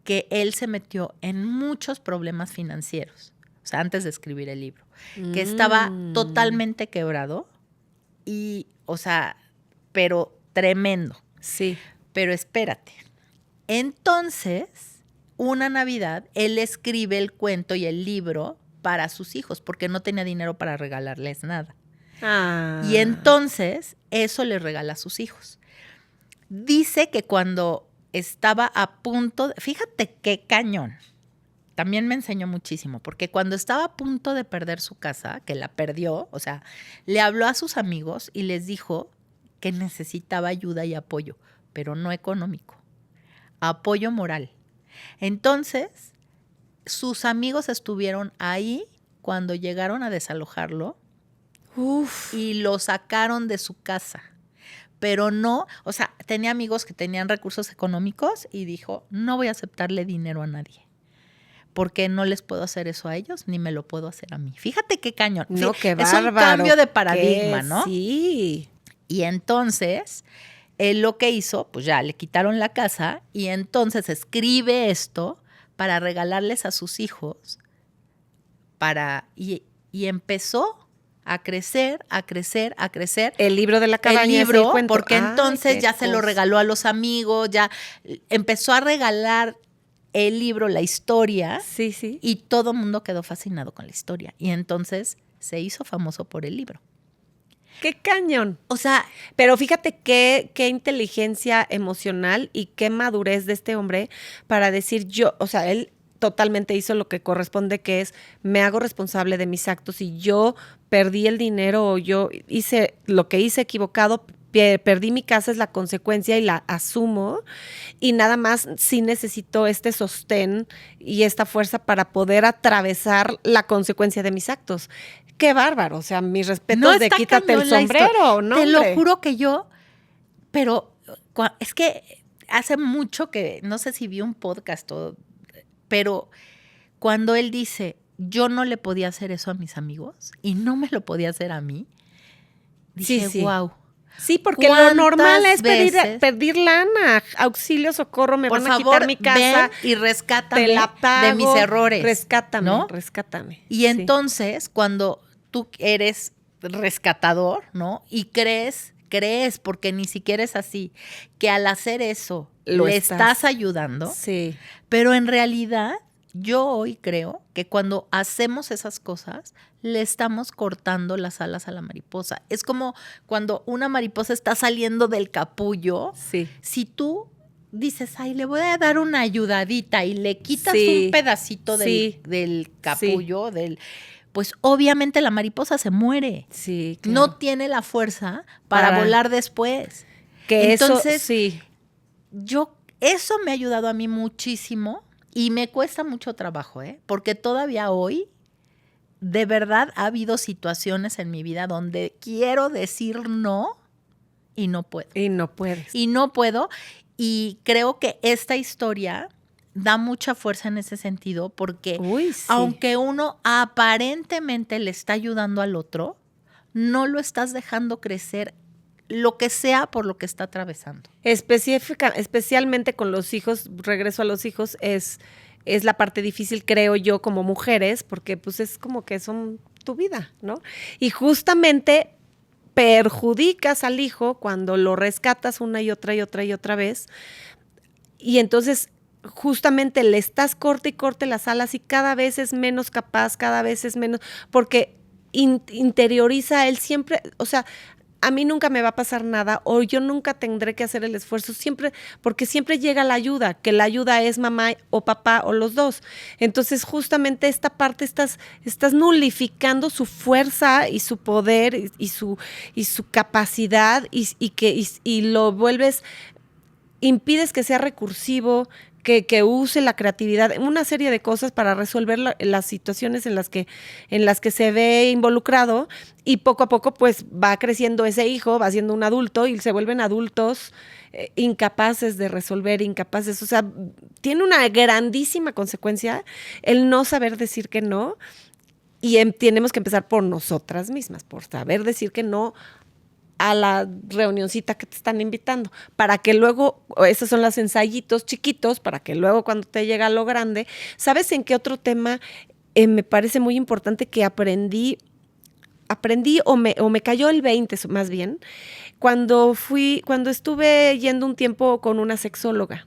[SPEAKER 1] que él se metió en muchos problemas financieros, o sea, antes de escribir el libro, que estaba totalmente quebrado y, o sea, pero tremendo.
[SPEAKER 2] Sí.
[SPEAKER 1] Pero espérate. Entonces, una Navidad, él escribe el cuento y el libro para sus hijos porque no tenía dinero para regalarles nada. Y entonces eso le regala a sus hijos. Dice que cuando estaba a punto, fíjate qué cañón, también me enseñó muchísimo, porque cuando estaba a punto de perder su casa, que la perdió, o sea, le habló a sus amigos y les dijo que necesitaba ayuda y apoyo, pero no económico, apoyo moral. Entonces, sus amigos estuvieron ahí cuando llegaron a desalojarlo. Y lo sacaron de su casa. Pero no, o sea, tenía amigos que tenían recursos económicos y dijo, no voy a aceptarle dinero a nadie. Porque no les puedo hacer eso a ellos, ni me lo puedo hacer a mí. Fíjate qué cañón.
[SPEAKER 2] No, qué
[SPEAKER 1] es
[SPEAKER 2] bárbaro.
[SPEAKER 1] un cambio de paradigma, ¿no?
[SPEAKER 2] Sí.
[SPEAKER 1] Y entonces, él lo que hizo, pues ya le quitaron la casa y entonces escribe esto para regalarles a sus hijos y empezó a crecer, a crecer, a crecer.
[SPEAKER 2] El libro de la cabaña.
[SPEAKER 1] El libro, porque
[SPEAKER 2] Ay,
[SPEAKER 1] entonces ya se lo
[SPEAKER 2] cosa.
[SPEAKER 1] regaló a los amigos, ya empezó a regalar el libro, la historia,
[SPEAKER 2] Sí, sí.
[SPEAKER 1] y todo el mundo quedó fascinado con la historia. Y entonces se hizo famoso por el libro.
[SPEAKER 2] ¡Qué cañón!
[SPEAKER 1] O sea,
[SPEAKER 2] pero fíjate qué inteligencia emocional y qué madurez de este hombre para decir yo, o sea, él totalmente hizo lo que corresponde, que es me hago responsable de mis actos y yo perdí el dinero o yo hice lo que hice equivocado, perdí mi casa, es la consecuencia y la asumo y nada más sí necesito este sostén y esta fuerza para poder atravesar la consecuencia de mis actos. ¡Qué bárbaro! O sea, mis respetos de quítate el sombrero, ¿no?
[SPEAKER 1] Te lo juro que pero es que hace mucho que, no sé si vi un podcast pero cuando él dice, yo no le podía hacer eso a mis amigos y no me lo podía hacer a mí, dije,
[SPEAKER 2] sí.
[SPEAKER 1] wow.
[SPEAKER 2] Sí, porque lo normal es pedir lana, auxilio, socorro, me van a quitar mi casa.
[SPEAKER 1] Ven y rescátame
[SPEAKER 2] te la pago,
[SPEAKER 1] de mis errores.
[SPEAKER 2] Rescátame,
[SPEAKER 1] ¿no?
[SPEAKER 2] Rescátame.
[SPEAKER 1] Y entonces, cuando tú eres rescatador, ¿no? Y crees, porque ni siquiera es así, que al hacer eso le estás ayudando.
[SPEAKER 2] Sí.
[SPEAKER 1] Pero en realidad, yo hoy creo que cuando hacemos esas cosas, le estamos cortando las alas a la mariposa. Es como cuando una mariposa está saliendo del capullo.
[SPEAKER 2] Sí.
[SPEAKER 1] Si tú dices, ay, le voy a dar una ayudadita y le quitas un pedacito del capullo, pues obviamente la mariposa se muere.
[SPEAKER 2] Sí, claro.
[SPEAKER 1] No tiene la fuerza para volar después. Entonces, eso me ha ayudado a mí muchísimo y me cuesta mucho trabajo, porque todavía hoy, de verdad, ha habido situaciones en mi vida donde quiero decir no y no puedo.
[SPEAKER 2] Y no puedes.
[SPEAKER 1] Y no puedo. Y creo que esta historia da mucha fuerza en ese sentido porque aunque uno aparentemente le está ayudando al otro, no lo estás dejando crecer lo que sea por lo que está atravesando.
[SPEAKER 2] Especialmente con los hijos, regreso a los hijos, es la parte difícil, creo yo, como mujeres, porque pues es como que son tu vida, ¿no? Y justamente perjudicas al hijo cuando lo rescatas una y otra y otra y otra vez. Y entonces justamente le estás corte y corte las alas y cada vez es menos capaz, cada vez es menos, porque interioriza él siempre, o sea, a mí nunca me va a pasar nada o yo nunca tendré que hacer el esfuerzo, siempre, porque siempre llega la ayuda, que la ayuda es mamá o papá o los dos. Entonces, justamente esta parte estás nulificando su fuerza y su poder y su capacidad y lo vuelves, impides que sea recursivo, que use la creatividad, una serie de cosas para resolver las situaciones en las que se ve involucrado y poco a poco pues va creciendo ese hijo, va siendo un adulto y se vuelven adultos incapaces de resolver, incapaces, o sea, tiene una grandísima consecuencia el no saber decir que no y tenemos que empezar por nosotras mismas, por saber decir que no a la reunioncita que te están invitando, para que luego, esos son los ensayitos chiquitos, para que luego cuando te llega lo grande, ¿sabes en qué otro tema me parece muy importante que aprendí o me cayó el 20 más bien, cuando estuve yendo un tiempo con una sexóloga?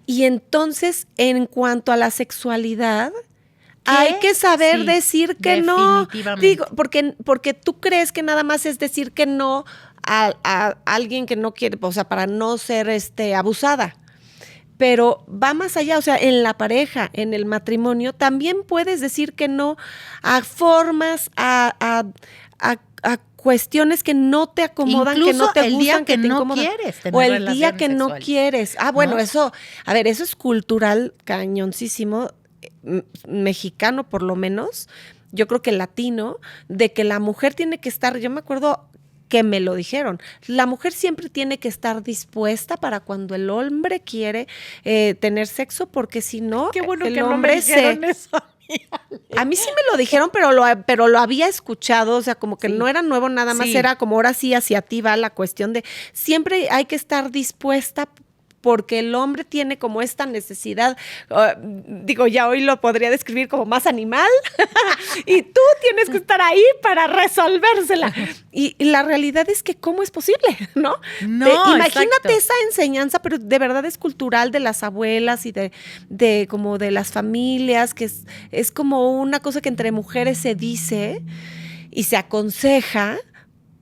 [SPEAKER 2] Y entonces, en cuanto a la sexualidad, hay que saber
[SPEAKER 1] Sí,
[SPEAKER 2] decir que no.
[SPEAKER 1] definitivamente.
[SPEAKER 2] Digo, porque tú crees que nada más es decir que no a alguien que no quiere, o sea, para no ser abusada. Pero va más allá, o sea, en la pareja, en el matrimonio, también puedes decir que no a formas, a cuestiones que no te acomodan,
[SPEAKER 1] Incluso
[SPEAKER 2] que no te
[SPEAKER 1] el
[SPEAKER 2] gustan,
[SPEAKER 1] día que
[SPEAKER 2] te
[SPEAKER 1] no
[SPEAKER 2] incomodan.
[SPEAKER 1] quieres tener
[SPEAKER 2] O el día
[SPEAKER 1] relaciones
[SPEAKER 2] que no
[SPEAKER 1] sexuales,
[SPEAKER 2] quieres. Ah, bueno,
[SPEAKER 1] ¿no?
[SPEAKER 2] eso, a ver, eso es cultural cañoncísimo, mexicano por lo menos, yo creo que latino, de que la mujer tiene que estar, yo me acuerdo que me lo dijeron, la mujer siempre tiene que estar dispuesta para cuando el hombre quiere tener sexo, porque si no,
[SPEAKER 1] Qué bueno
[SPEAKER 2] el
[SPEAKER 1] que no me
[SPEAKER 2] hombre
[SPEAKER 1] dijeron eso.
[SPEAKER 2] a mí sí me lo dijeron, pero lo había escuchado, o sea, como que
[SPEAKER 1] Sí.
[SPEAKER 2] no era nuevo, nada más
[SPEAKER 1] Sí.
[SPEAKER 2] era como ahora sí hacia ti va la cuestión de siempre hay que estar dispuesta porque el hombre tiene como esta necesidad, digo, ya hoy lo podría describir como más animal, y tú tienes que estar ahí para resolvérsela. Y la realidad es que ¿cómo es posible? ¿No?
[SPEAKER 1] No,
[SPEAKER 2] imagínate
[SPEAKER 1] exacto.
[SPEAKER 2] esa enseñanza, pero de verdad es cultural de las abuelas y de como de las familias, que es como una cosa que entre mujeres se dice y se aconseja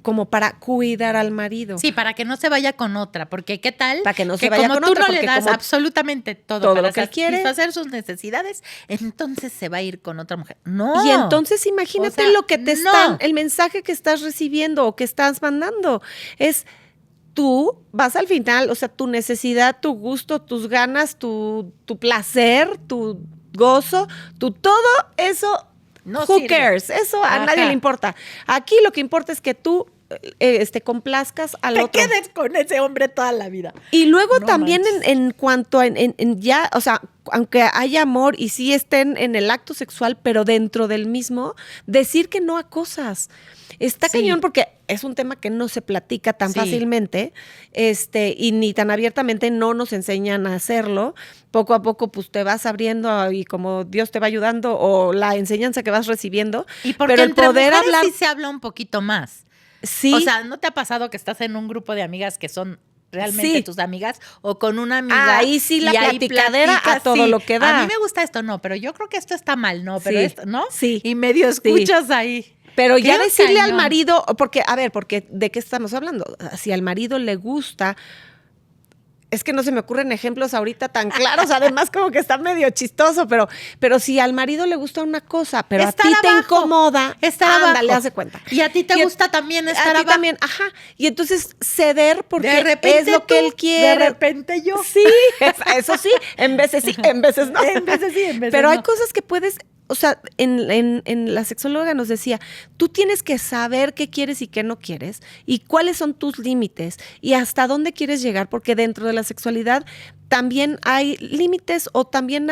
[SPEAKER 2] como para cuidar al marido.
[SPEAKER 1] Sí, para que no se vaya con otra, porque ¿qué tal?
[SPEAKER 2] Para que no se
[SPEAKER 1] que
[SPEAKER 2] vaya
[SPEAKER 1] como
[SPEAKER 2] con
[SPEAKER 1] tú
[SPEAKER 2] otra,
[SPEAKER 1] no le
[SPEAKER 2] porque
[SPEAKER 1] das
[SPEAKER 2] como
[SPEAKER 1] absolutamente todo,
[SPEAKER 2] todo
[SPEAKER 1] para
[SPEAKER 2] lo que él quiere.
[SPEAKER 1] satisfacer sus necesidades, entonces se va a ir con otra mujer. No.
[SPEAKER 2] Y entonces imagínate
[SPEAKER 1] O sea,
[SPEAKER 2] lo que te
[SPEAKER 1] no.
[SPEAKER 2] están, el mensaje que estás recibiendo o que estás mandando. Es tú vas al final, o sea, tu necesidad, tu gusto, tus ganas, tu placer, tu gozo, tu todo eso,
[SPEAKER 1] No
[SPEAKER 2] who
[SPEAKER 1] sirve.
[SPEAKER 2] cares? Eso a
[SPEAKER 1] Ajá.
[SPEAKER 2] nadie le importa. Aquí lo que importa es que tú complazcas al
[SPEAKER 1] Te
[SPEAKER 2] otro.
[SPEAKER 1] quedes con ese hombre toda la vida.
[SPEAKER 2] Y luego
[SPEAKER 1] No
[SPEAKER 2] también
[SPEAKER 1] manches.
[SPEAKER 2] en cuanto en ya, o sea, aunque haya amor y sí estén en el acto sexual, pero dentro del mismo, decir que no a cosas. Está
[SPEAKER 1] Sí.
[SPEAKER 2] cañón porque es un tema que no se platica tan
[SPEAKER 1] Sí.
[SPEAKER 2] fácilmente, y ni tan abiertamente no nos enseñan a hacerlo. Poco a poco, pues te vas abriendo y como Dios te va ayudando o la enseñanza que vas recibiendo.
[SPEAKER 1] Y porque
[SPEAKER 2] pero el
[SPEAKER 1] entre
[SPEAKER 2] poder
[SPEAKER 1] mujeres
[SPEAKER 2] hablar,
[SPEAKER 1] sí se habla un poquito más.
[SPEAKER 2] sí.
[SPEAKER 1] O sea, ¿no te ha pasado que estás en un grupo de amigas que son realmente
[SPEAKER 2] Sí.
[SPEAKER 1] tus amigas o con una amiga?
[SPEAKER 2] Ahí sí la
[SPEAKER 1] y ahí
[SPEAKER 2] platicadera a
[SPEAKER 1] platicas,
[SPEAKER 2] todo
[SPEAKER 1] sí,
[SPEAKER 2] lo que da.
[SPEAKER 1] A mí me gusta esto, no, pero yo creo que esto está mal, no, pero
[SPEAKER 2] Sí,
[SPEAKER 1] esto, ¿no?
[SPEAKER 2] sí,
[SPEAKER 1] Y medio escuchas ahí.
[SPEAKER 2] Pero ya
[SPEAKER 1] Qué
[SPEAKER 2] decirle al
[SPEAKER 1] cañón.
[SPEAKER 2] marido, porque, a ver, porque ¿de qué estamos hablando? Si al marido le gusta, es que no se me ocurren ejemplos ahorita tan claros, además como que está medio chistoso, pero si al marido le gusta una cosa, pero
[SPEAKER 1] Estar
[SPEAKER 2] a ti te
[SPEAKER 1] abajo,
[SPEAKER 2] incomoda,
[SPEAKER 1] estar
[SPEAKER 2] ándale,
[SPEAKER 1] abajo.
[SPEAKER 2] hace cuenta.
[SPEAKER 1] Y a ti te
[SPEAKER 2] Y
[SPEAKER 1] gusta también estar
[SPEAKER 2] a ti
[SPEAKER 1] abajo.
[SPEAKER 2] también, ajá. Y entonces ceder porque
[SPEAKER 1] De repente
[SPEAKER 2] es lo que
[SPEAKER 1] tú,
[SPEAKER 2] él quiere.
[SPEAKER 1] De repente yo.
[SPEAKER 2] Sí, eso sí, en veces sí, en veces no.
[SPEAKER 1] En veces sí, en veces
[SPEAKER 2] Pero hay
[SPEAKER 1] no.
[SPEAKER 2] cosas que puedes, o sea, en la sexóloga nos decía, tú tienes que saber qué quieres y qué no quieres y cuáles son tus límites y hasta dónde quieres llegar, porque dentro de la sexualidad también hay límites o también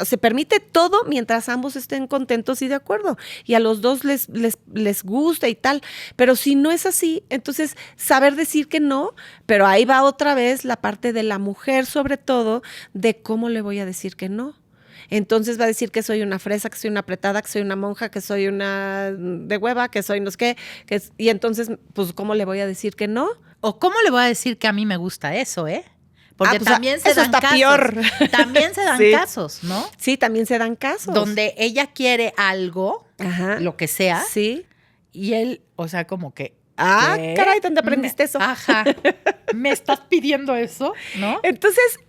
[SPEAKER 2] se permite todo mientras ambos estén contentos y de acuerdo y a los dos les gusta y tal, pero si no es así, entonces saber decir que no, pero ahí va otra vez la parte de la mujer sobre todo, de cómo le voy a decir que no. Entonces va a decir que soy una fresa, que soy una apretada, que soy una monja, que soy una de hueva, que soy no sé qué, y entonces, pues, ¿cómo le voy a decir que no?
[SPEAKER 1] O cómo le voy a decir que a mí me gusta eso, ¿eh? Porque
[SPEAKER 2] Pues,
[SPEAKER 1] también se
[SPEAKER 2] eso
[SPEAKER 1] dan
[SPEAKER 2] está
[SPEAKER 1] casos.
[SPEAKER 2] peor.
[SPEAKER 1] También se dan
[SPEAKER 2] Sí.
[SPEAKER 1] casos, ¿no?
[SPEAKER 2] Sí, también se dan casos.
[SPEAKER 1] Donde ella quiere algo,
[SPEAKER 2] Ajá.
[SPEAKER 1] lo que sea,
[SPEAKER 2] Sí.
[SPEAKER 1] y él, o sea, como que.
[SPEAKER 2] Ah,
[SPEAKER 1] ¿qué?
[SPEAKER 2] caray, ¿dónde aprendiste eso?
[SPEAKER 1] Ajá. ¿Me estás pidiendo eso? ¿No?
[SPEAKER 2] Entonces,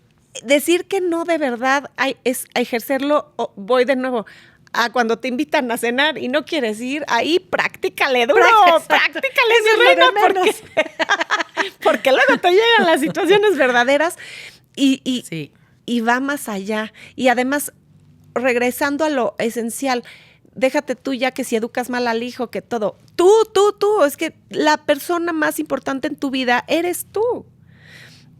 [SPEAKER 2] decir que no de verdad es ejercerlo, voy de nuevo, a cuando te invitan a cenar y no quieres ir, ahí practícale duro, practícale,
[SPEAKER 1] Eso es
[SPEAKER 2] mi
[SPEAKER 1] lo de
[SPEAKER 2] reina,
[SPEAKER 1] menos.
[SPEAKER 2] porque luego te llegan las situaciones verdaderas y
[SPEAKER 1] Sí.
[SPEAKER 2] va más allá. Y además, regresando a lo esencial, déjate tú ya que si educas mal al hijo, que todo. Tú, es que la persona más importante en tu vida eres tú.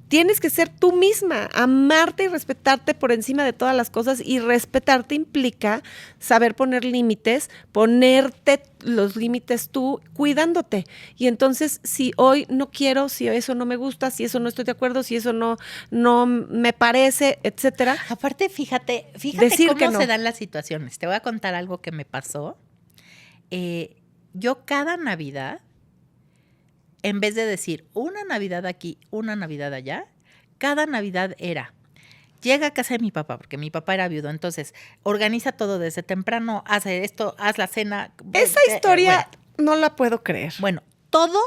[SPEAKER 2] Tienes que ser tú misma, amarte y respetarte por encima de todas las cosas, y respetarte implica saber poner límites, ponerte los límites tú, cuidándote. Y entonces, si hoy no quiero, si eso no me gusta, si eso no estoy de acuerdo, si eso no me parece, etcétera.
[SPEAKER 1] Aparte, fíjate
[SPEAKER 2] Decir
[SPEAKER 1] cómo
[SPEAKER 2] que no.
[SPEAKER 1] se dan las situaciones. Te voy a contar algo que me pasó. Yo cada Navidad, en vez de decir una Navidad aquí, una Navidad allá, cada Navidad era llega a casa de mi papá, porque mi papá era viudo, entonces organiza todo desde temprano, hace esto, haz la cena.
[SPEAKER 2] Esa historia no la puedo creer.
[SPEAKER 1] Bueno, todo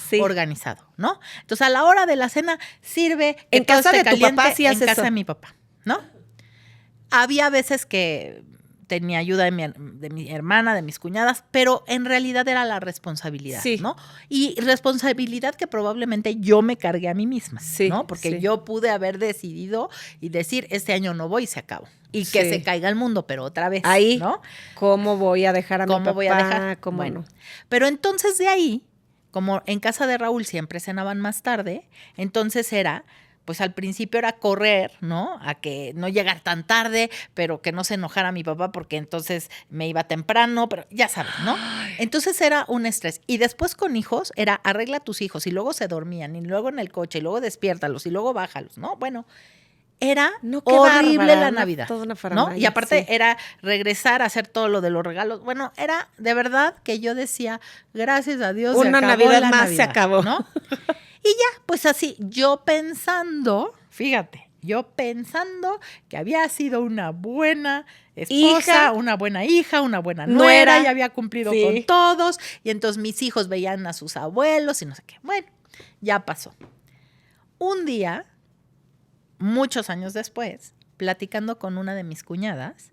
[SPEAKER 2] Sí.
[SPEAKER 1] organizado, ¿no? Entonces, a la hora de la cena sirve que
[SPEAKER 2] En
[SPEAKER 1] todo
[SPEAKER 2] casa
[SPEAKER 1] esté
[SPEAKER 2] de tu
[SPEAKER 1] caliente,
[SPEAKER 2] papá sí
[SPEAKER 1] en
[SPEAKER 2] haces
[SPEAKER 1] casa
[SPEAKER 2] eso.
[SPEAKER 1] de mi papá, ¿no? Había veces que tenía ayuda de mi hermana, de mis cuñadas, pero en realidad era la responsabilidad,
[SPEAKER 2] Sí.
[SPEAKER 1] ¿no? Y responsabilidad que probablemente yo me cargué a mí misma,
[SPEAKER 2] Sí,
[SPEAKER 1] ¿no? Porque
[SPEAKER 2] sí.
[SPEAKER 1] yo pude haber decidido y decir, este año no voy y se acabó. Y que
[SPEAKER 2] Sí.
[SPEAKER 1] se caiga el mundo, pero otra vez,
[SPEAKER 2] Ahí,
[SPEAKER 1] ¿no?
[SPEAKER 2] ¿cómo voy a dejar a mi
[SPEAKER 1] ¿Cómo
[SPEAKER 2] papá?
[SPEAKER 1] voy a dejar?
[SPEAKER 2] ¿Cómo
[SPEAKER 1] Bueno,
[SPEAKER 2] no?
[SPEAKER 1] pero entonces de ahí, como en casa de Raúl siempre cenaban más tarde, entonces era, pues al principio era correr, ¿no? A que no llegar tan tarde, pero que no se enojara mi papá porque entonces me iba temprano, pero ya sabes, ¿no? Entonces era un estrés. Y después con hijos era arregla a tus hijos y luego se dormían y luego en el coche y luego despiértalos y luego bájalos, ¿no? Bueno, era
[SPEAKER 2] No, qué
[SPEAKER 1] horrible
[SPEAKER 2] bárbara,
[SPEAKER 1] la
[SPEAKER 2] una-
[SPEAKER 1] Navidad,
[SPEAKER 2] toda una
[SPEAKER 1] ¿no?
[SPEAKER 2] faramaya,
[SPEAKER 1] Y aparte
[SPEAKER 2] sí.
[SPEAKER 1] era regresar a hacer todo lo de los regalos. Bueno, era de verdad que yo decía, gracias a Dios,
[SPEAKER 2] Una
[SPEAKER 1] se acabó
[SPEAKER 2] Navidad
[SPEAKER 1] la
[SPEAKER 2] más
[SPEAKER 1] Navidad,
[SPEAKER 2] se acabó.
[SPEAKER 1] ¿no? Y ya, pues así, yo pensando, fíjate, yo pensando que había sido una buena esposa,
[SPEAKER 2] Hija.
[SPEAKER 1] una buena hija, una buena
[SPEAKER 2] Nuera.
[SPEAKER 1] nuera, y había cumplido
[SPEAKER 2] Sí.
[SPEAKER 1] con todos, y entonces mis hijos veían a sus abuelos y no sé qué. Bueno, ya pasó. Un día, muchos años después, platicando con una de mis cuñadas,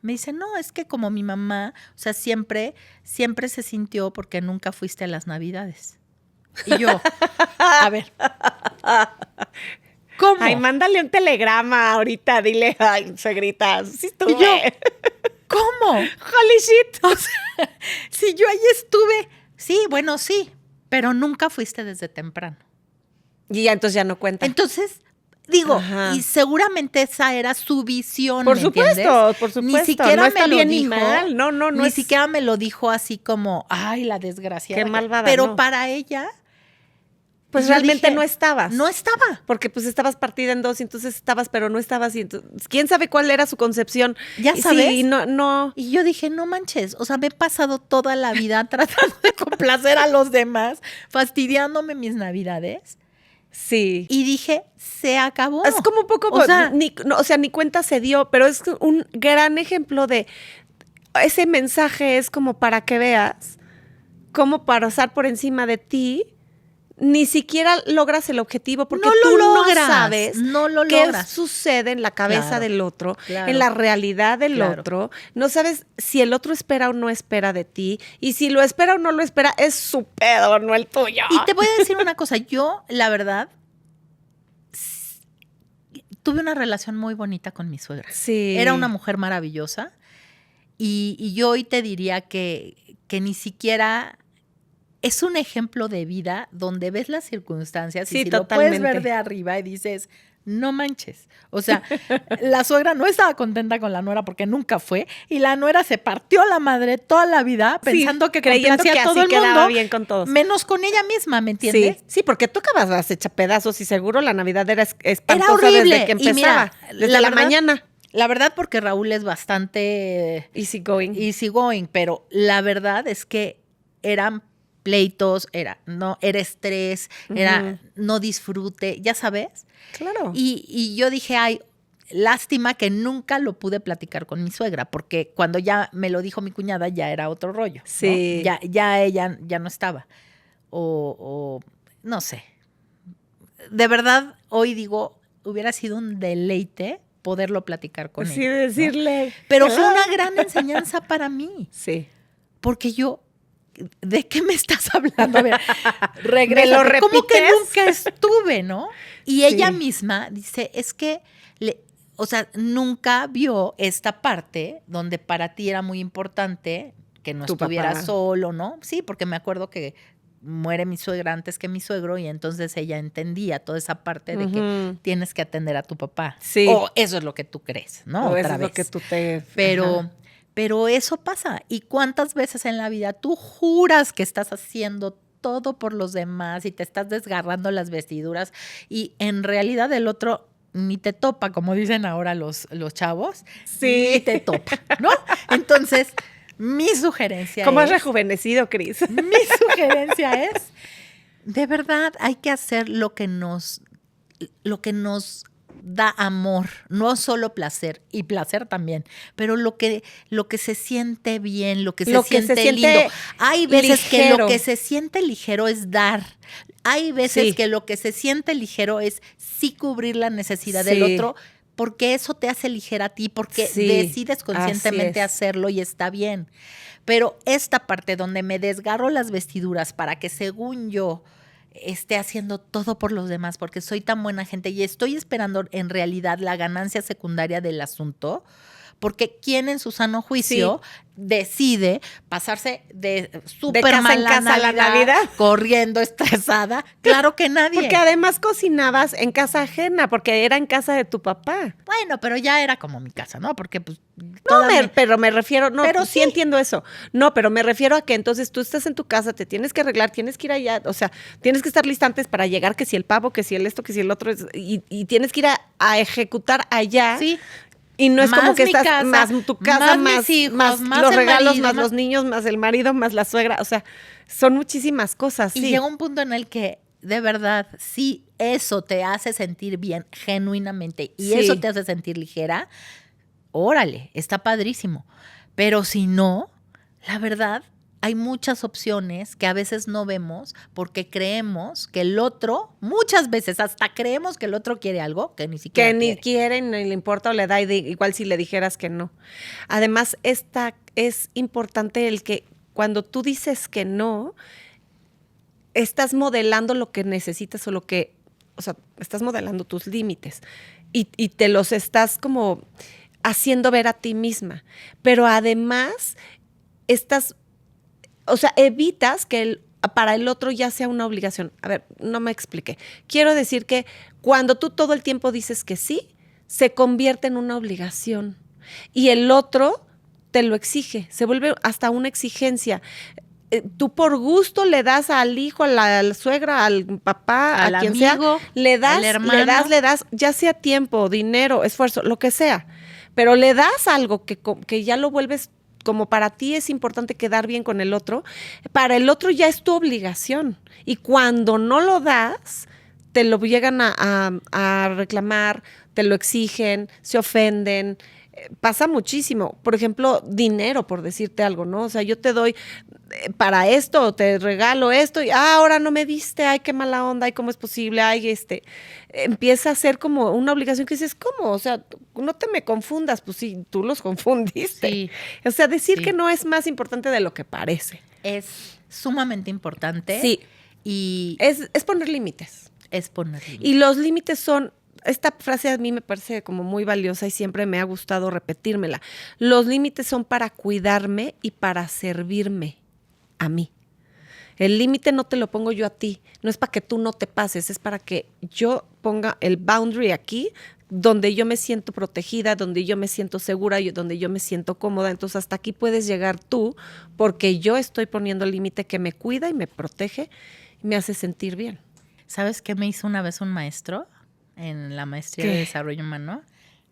[SPEAKER 1] me dice, no, es que como mi mamá, o sea, siempre se sintió porque nunca fuiste a las Navidades. Y yo, a ver, ¿cómo?
[SPEAKER 2] Ay, mándale un telegrama ahorita, dile, ay, suegrita, sí estuve.
[SPEAKER 1] Y yo, ¿cómo?
[SPEAKER 2] Holy shit.
[SPEAKER 1] O sea, si yo ahí estuve, sí, bueno, sí, pero nunca fuiste desde temprano.
[SPEAKER 2] Y ya entonces ya no cuenta.
[SPEAKER 1] Entonces, digo,
[SPEAKER 2] Ajá.
[SPEAKER 1] y seguramente esa era su visión,
[SPEAKER 2] Por
[SPEAKER 1] ¿me
[SPEAKER 2] supuesto,
[SPEAKER 1] entiendes?
[SPEAKER 2] por supuesto.
[SPEAKER 1] Ni siquiera
[SPEAKER 2] No está
[SPEAKER 1] me lo
[SPEAKER 2] bien ni
[SPEAKER 1] dijo,
[SPEAKER 2] mal. No,
[SPEAKER 1] ni
[SPEAKER 2] es-
[SPEAKER 1] siquiera me lo dijo así como, ay, la desgraciada.
[SPEAKER 2] Qué malvada,
[SPEAKER 1] Pero
[SPEAKER 2] no.
[SPEAKER 1] para ella,
[SPEAKER 2] Pues
[SPEAKER 1] yo
[SPEAKER 2] realmente
[SPEAKER 1] dije,
[SPEAKER 2] no estabas.
[SPEAKER 1] no estaba.
[SPEAKER 2] Porque pues estabas partida en dos y entonces estabas, pero no estabas. Y entonces, quién sabe cuál era su concepción.
[SPEAKER 1] Ya
[SPEAKER 2] Y
[SPEAKER 1] sabes.
[SPEAKER 2] Sí, no.
[SPEAKER 1] Y yo dije, no manches, o sea, me he pasado toda la vida tratando de complacer a los demás, fastidiándome mis navidades.
[SPEAKER 2] Sí.
[SPEAKER 1] Y dije, se acabó.
[SPEAKER 2] Es como un poco,
[SPEAKER 1] O sea,
[SPEAKER 2] ni cuenta se dio, pero es un gran ejemplo de ese mensaje es como para que veas cómo pasar por encima de ti, ni siquiera logras el objetivo porque
[SPEAKER 1] No lo
[SPEAKER 2] tú
[SPEAKER 1] logras,
[SPEAKER 2] no sabes
[SPEAKER 1] no lo
[SPEAKER 2] qué
[SPEAKER 1] logras.
[SPEAKER 2] sucede en la cabeza
[SPEAKER 1] Claro,
[SPEAKER 2] del otro,
[SPEAKER 1] claro.
[SPEAKER 2] en la realidad del
[SPEAKER 1] Claro.
[SPEAKER 2] otro. No sabes si el otro espera o no espera de ti. Y si lo espera o no lo espera, es su pedo, no el tuyo.
[SPEAKER 1] y te voy a decir una cosa, yo, la verdad, tuve una relación muy bonita con mi suegra.
[SPEAKER 2] Sí.
[SPEAKER 1] Era una mujer maravillosa y yo hoy te diría que ni siquiera es un ejemplo de vida donde ves las circunstancias
[SPEAKER 2] Sí,
[SPEAKER 1] y si lo puedes
[SPEAKER 2] totalmente.
[SPEAKER 1] ver de arriba y dices, no manches. O sea, la suegra no estaba contenta con la nuera porque nunca fue y la nuera se partió la madre toda la vida pensando que
[SPEAKER 2] creyendo
[SPEAKER 1] complacía
[SPEAKER 2] que
[SPEAKER 1] a todo
[SPEAKER 2] así
[SPEAKER 1] el
[SPEAKER 2] quedaba
[SPEAKER 1] mundo,
[SPEAKER 2] bien con todos.
[SPEAKER 1] menos con ella misma, ¿me entiendes?
[SPEAKER 2] Sí, porque tú acabas hecha pedazos y seguro la Navidad era
[SPEAKER 1] Era
[SPEAKER 2] espantosa
[SPEAKER 1] horrible.
[SPEAKER 2] desde que
[SPEAKER 1] Y mira,
[SPEAKER 2] empezaba, desde la
[SPEAKER 1] verdad-
[SPEAKER 2] mañana.
[SPEAKER 1] La verdad, porque Raúl es bastante
[SPEAKER 2] Easy going.
[SPEAKER 1] easygoing, pero la verdad es que eran pleitos, era estrés, era no disfrute, ya sabes.
[SPEAKER 2] Claro.
[SPEAKER 1] Y yo dije, ay, lástima que nunca lo pude platicar con mi suegra, porque cuando ya me lo dijo mi cuñada ya era otro rollo. ¿no?
[SPEAKER 2] Sí.
[SPEAKER 1] Ya ella ya no estaba. O no sé. De verdad, hoy digo, hubiera sido un deleite poderlo platicar con
[SPEAKER 2] Sí,
[SPEAKER 1] ella. ¿no?
[SPEAKER 2] decirle.
[SPEAKER 1] Pero fue una gran enseñanza para mí,
[SPEAKER 2] Sí.
[SPEAKER 1] porque yo, ¿de qué me estás hablando? A ver, regresa.
[SPEAKER 2] ¿Me lo
[SPEAKER 1] ¿Cómo que
[SPEAKER 2] repites?
[SPEAKER 1] nunca estuve, no? Y
[SPEAKER 2] Sí.
[SPEAKER 1] ella misma dice, es que, o sea, nunca vio esta parte donde para ti era muy importante que no
[SPEAKER 2] Tu
[SPEAKER 1] estuviera
[SPEAKER 2] papá.
[SPEAKER 1] solo, ¿no? Sí, porque me acuerdo que muere mi suegra antes que mi suegro y entonces ella entendía toda esa parte de que
[SPEAKER 2] Ujú.
[SPEAKER 1] tienes que atender a tu papá.
[SPEAKER 2] Sí.
[SPEAKER 1] O eso es lo que tú crees, ¿no?
[SPEAKER 2] O eso
[SPEAKER 1] Otra
[SPEAKER 2] es
[SPEAKER 1] vez.
[SPEAKER 2] lo que tú te.
[SPEAKER 1] Pero,
[SPEAKER 2] Ajá.
[SPEAKER 1] pero eso pasa. ¿Y cuántas veces en la vida tú juras que estás haciendo todo por los demás y te estás desgarrando las vestiduras y en realidad el otro ni te topa, como dicen ahora los chavos?
[SPEAKER 2] Sí.
[SPEAKER 1] Ni te topa, ¿no? Entonces, mi sugerencia
[SPEAKER 2] ¿Cómo has
[SPEAKER 1] es...
[SPEAKER 2] rejuvenecido, Cris?
[SPEAKER 1] Mi sugerencia es, de verdad, hay que hacer lo que nos da amor, no solo placer, y placer también, pero lo que se siente bien, lo que se siente lindo. Hay veces que lo que se siente ligero es dar. Hay veces que lo que se siente ligero es sí cubrir la necesidad del otro, porque eso te hace ligera a ti, porque decides conscientemente hacerlo y está bien. Pero esta parte donde me desgarro las vestiduras para que, según yo, esté haciendo todo por los demás, porque soy tan buena gente y estoy esperando en realidad la ganancia secundaria del asunto, porque ¿quién en su sano juicio decide pasarse de súper mal la Navidad corriendo estresada? Claro que nadie.
[SPEAKER 2] Porque además cocinabas en casa ajena, porque era en casa de tu papá.
[SPEAKER 1] Bueno, pero ya era como mi casa, ¿no? Porque pues...
[SPEAKER 2] pero me refiero, pero sí entiendo eso. No, pero me refiero a que entonces tú estás en tu casa, te tienes que arreglar, tienes que ir allá, o sea, tienes que estar lista antes para llegar, que si el pavo, que si el esto, que si el otro, y tienes que ir a ejecutar allá.
[SPEAKER 1] Sí.
[SPEAKER 2] Y no es
[SPEAKER 1] más
[SPEAKER 2] como que estás
[SPEAKER 1] casa,
[SPEAKER 2] más tu casa, más
[SPEAKER 1] hijos,
[SPEAKER 2] más
[SPEAKER 1] más
[SPEAKER 2] los regalos,
[SPEAKER 1] marido,
[SPEAKER 2] más los niños, más el marido, más la suegra. O sea, son muchísimas cosas.
[SPEAKER 1] Y llega un punto en el que, de verdad, sí, eso te hace sentir bien genuinamente y eso te hace sentir ligera, órale, está padrísimo. Pero si no, la verdad, hay muchas opciones que a veces no vemos porque creemos que el otro, muchas veces hasta creemos que el otro quiere algo que ni siquiera
[SPEAKER 2] quiere. Que ni quiere, ni le importa o le da, igual si le dijeras que no. Además, es importante el que cuando tú dices que no, estás modelando lo que necesitas o sea, estás modelando tus límites y te los estás como haciendo ver a ti misma. Pero además, o sea, evitas que para el otro ya sea una obligación. A ver, no me expliqué. Quiero decir que cuando tú todo el tiempo dices que sí, se convierte en una obligación. Y el otro te lo exige, se vuelve hasta una exigencia. Tú por gusto le das al hijo, a la suegra, al papá,
[SPEAKER 1] al
[SPEAKER 2] a quien
[SPEAKER 1] amigo,
[SPEAKER 2] sea, le das, ya sea tiempo, dinero, esfuerzo, lo que sea. Pero le das algo que ya lo vuelves como para ti es importante quedar bien con el otro, para el otro ya es tu obligación. Y cuando no lo das, te lo llegan a reclamar, te lo exigen, se ofenden. Pasa muchísimo. Por ejemplo, dinero, por decirte algo, ¿no? O sea, yo te doy para esto, te regalo esto, y ahora no me diste, ay, qué mala onda, ay, cómo es posible, ay, empieza a ser como una obligación que dices, ¿cómo? O sea, no te me confundas, pues sí, tú los confundiste.
[SPEAKER 1] Sí.
[SPEAKER 2] O sea, decir que no es más importante de lo que parece.
[SPEAKER 1] Es sumamente importante.
[SPEAKER 2] Sí.
[SPEAKER 1] Y
[SPEAKER 2] es poner límites.
[SPEAKER 1] Es poner límites.
[SPEAKER 2] Y los límites son, esta frase a mí me parece como muy valiosa y siempre me ha gustado repetírmela. Los límites son para cuidarme y para servirme a mí. El límite no te lo pongo yo a ti, no es para que tú no te pases, es para que yo ponga el boundary aquí, donde yo me siento protegida, donde yo me siento segura, donde yo me siento cómoda. Entonces hasta aquí puedes llegar tú, porque yo estoy poniendo el límite que me cuida y me protege y me hace sentir bien.
[SPEAKER 1] ¿Sabes qué me hizo una vez un maestro en la maestría de desarrollo humano?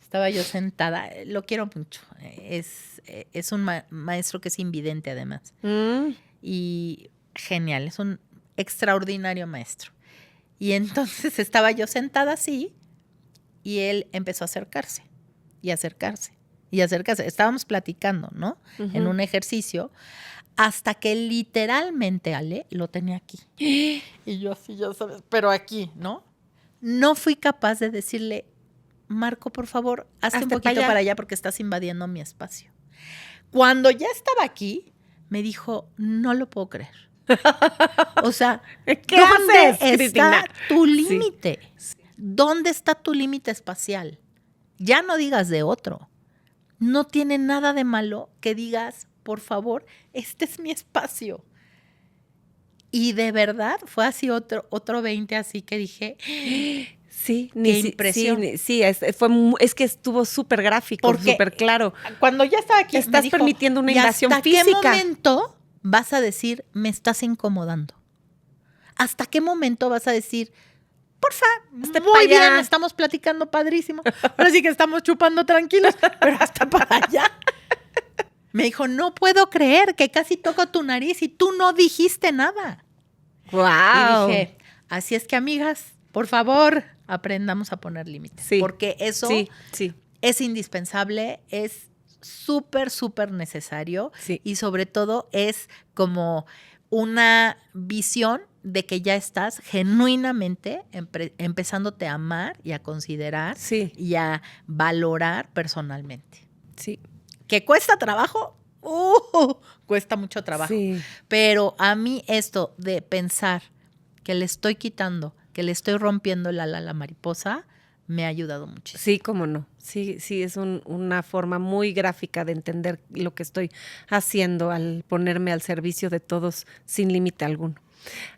[SPEAKER 1] Estaba yo sentada, lo quiero mucho, es un maestro que es invidente además. Y genial, es un extraordinario maestro. Y entonces estaba yo sentada así y él empezó a acercarse y acercarse y acercarse. Estábamos platicando, ¿no? Uh-huh. En un ejercicio, hasta que literalmente, Ale, lo tenía aquí. Y yo así, ya sabes, pero aquí, ¿no? No fui capaz de decirle, Marco, por favor, hazte un poquito para allá porque estás invadiendo mi espacio. Cuando ya estaba aquí, me dijo, no lo puedo creer. O sea, ¿dónde está tu límite? Sí. ¿Dónde está tu límite espacial? Ya no digas de otro. No tiene nada de malo que digas, por favor, este es mi espacio. Y de verdad fue así otro 20 así que dije,
[SPEAKER 2] sí,
[SPEAKER 1] qué impresión.
[SPEAKER 2] Sí, es que estuvo súper gráfico, súper claro.
[SPEAKER 1] Cuando ya estaba aquí,
[SPEAKER 2] estás
[SPEAKER 1] dijo,
[SPEAKER 2] permitiendo una invasión física.
[SPEAKER 1] ¿Hasta qué momento vas a decir, me estás incomodando? ¿Hasta qué momento vas a decir, porfa, muy bien, estamos platicando padrísimo, ahora sí que estamos chupando tranquilos, pero hasta para allá? Me dijo, no puedo creer que casi toco tu nariz y tú no dijiste nada.
[SPEAKER 2] ¡Wow!
[SPEAKER 1] Y dije, así es que, amigas, por favor, aprendamos a poner límites.
[SPEAKER 2] Sí.
[SPEAKER 1] Porque eso
[SPEAKER 2] Sí.
[SPEAKER 1] es indispensable, es súper, súper necesario.
[SPEAKER 2] Sí.
[SPEAKER 1] Y sobre todo es como una visión de que ya estás genuinamente empezándote a amar y a considerar
[SPEAKER 2] Sí.
[SPEAKER 1] y a valorar personalmente.
[SPEAKER 2] Sí.
[SPEAKER 1] ¿Que cuesta trabajo? Cuesta mucho trabajo.
[SPEAKER 2] Sí.
[SPEAKER 1] Pero a mí esto de pensar que le estoy quitando, que le estoy rompiendo el ala a la mariposa, me ha ayudado muchísimo.
[SPEAKER 2] Sí, cómo no. Sí, es una forma muy gráfica de entender lo que estoy haciendo al ponerme al servicio de todos sin límite alguno.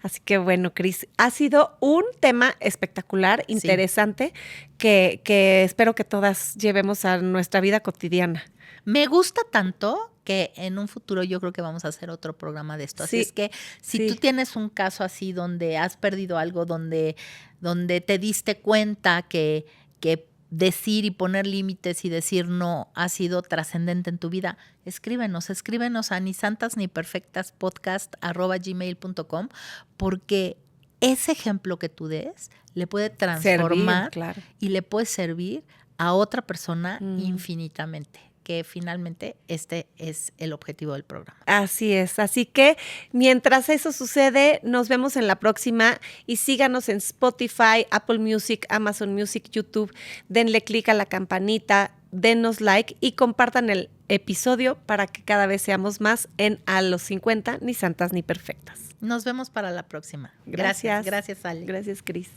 [SPEAKER 2] Así que bueno, Cris, ha sido un tema espectacular, interesante, que espero que todas llevemos a nuestra vida cotidiana.
[SPEAKER 1] Me gusta tanto que en un futuro yo creo que vamos a hacer otro programa de esto. Así es que si tú tienes un caso así donde has perdido algo, donde te diste cuenta que decir y poner límites y decir no ha sido trascendente en tu vida, escríbenos a nisantasniperfectaspodcast@gmail.com, porque ese ejemplo que tú des le puede transformar
[SPEAKER 2] claro.
[SPEAKER 1] y le puede servir a otra persona infinitamente, que finalmente este es el objetivo del programa.
[SPEAKER 2] Así es, así que mientras eso sucede, nos vemos en la próxima y síganos en Spotify, Apple Music, Amazon Music, YouTube, denle clic a la campanita, denos like y compartan el episodio para que cada vez seamos más en A los 50, ni santas ni perfectas.
[SPEAKER 1] Nos vemos para la próxima.
[SPEAKER 2] Gracias.
[SPEAKER 1] Gracias, Ali.
[SPEAKER 2] Gracias, Cris.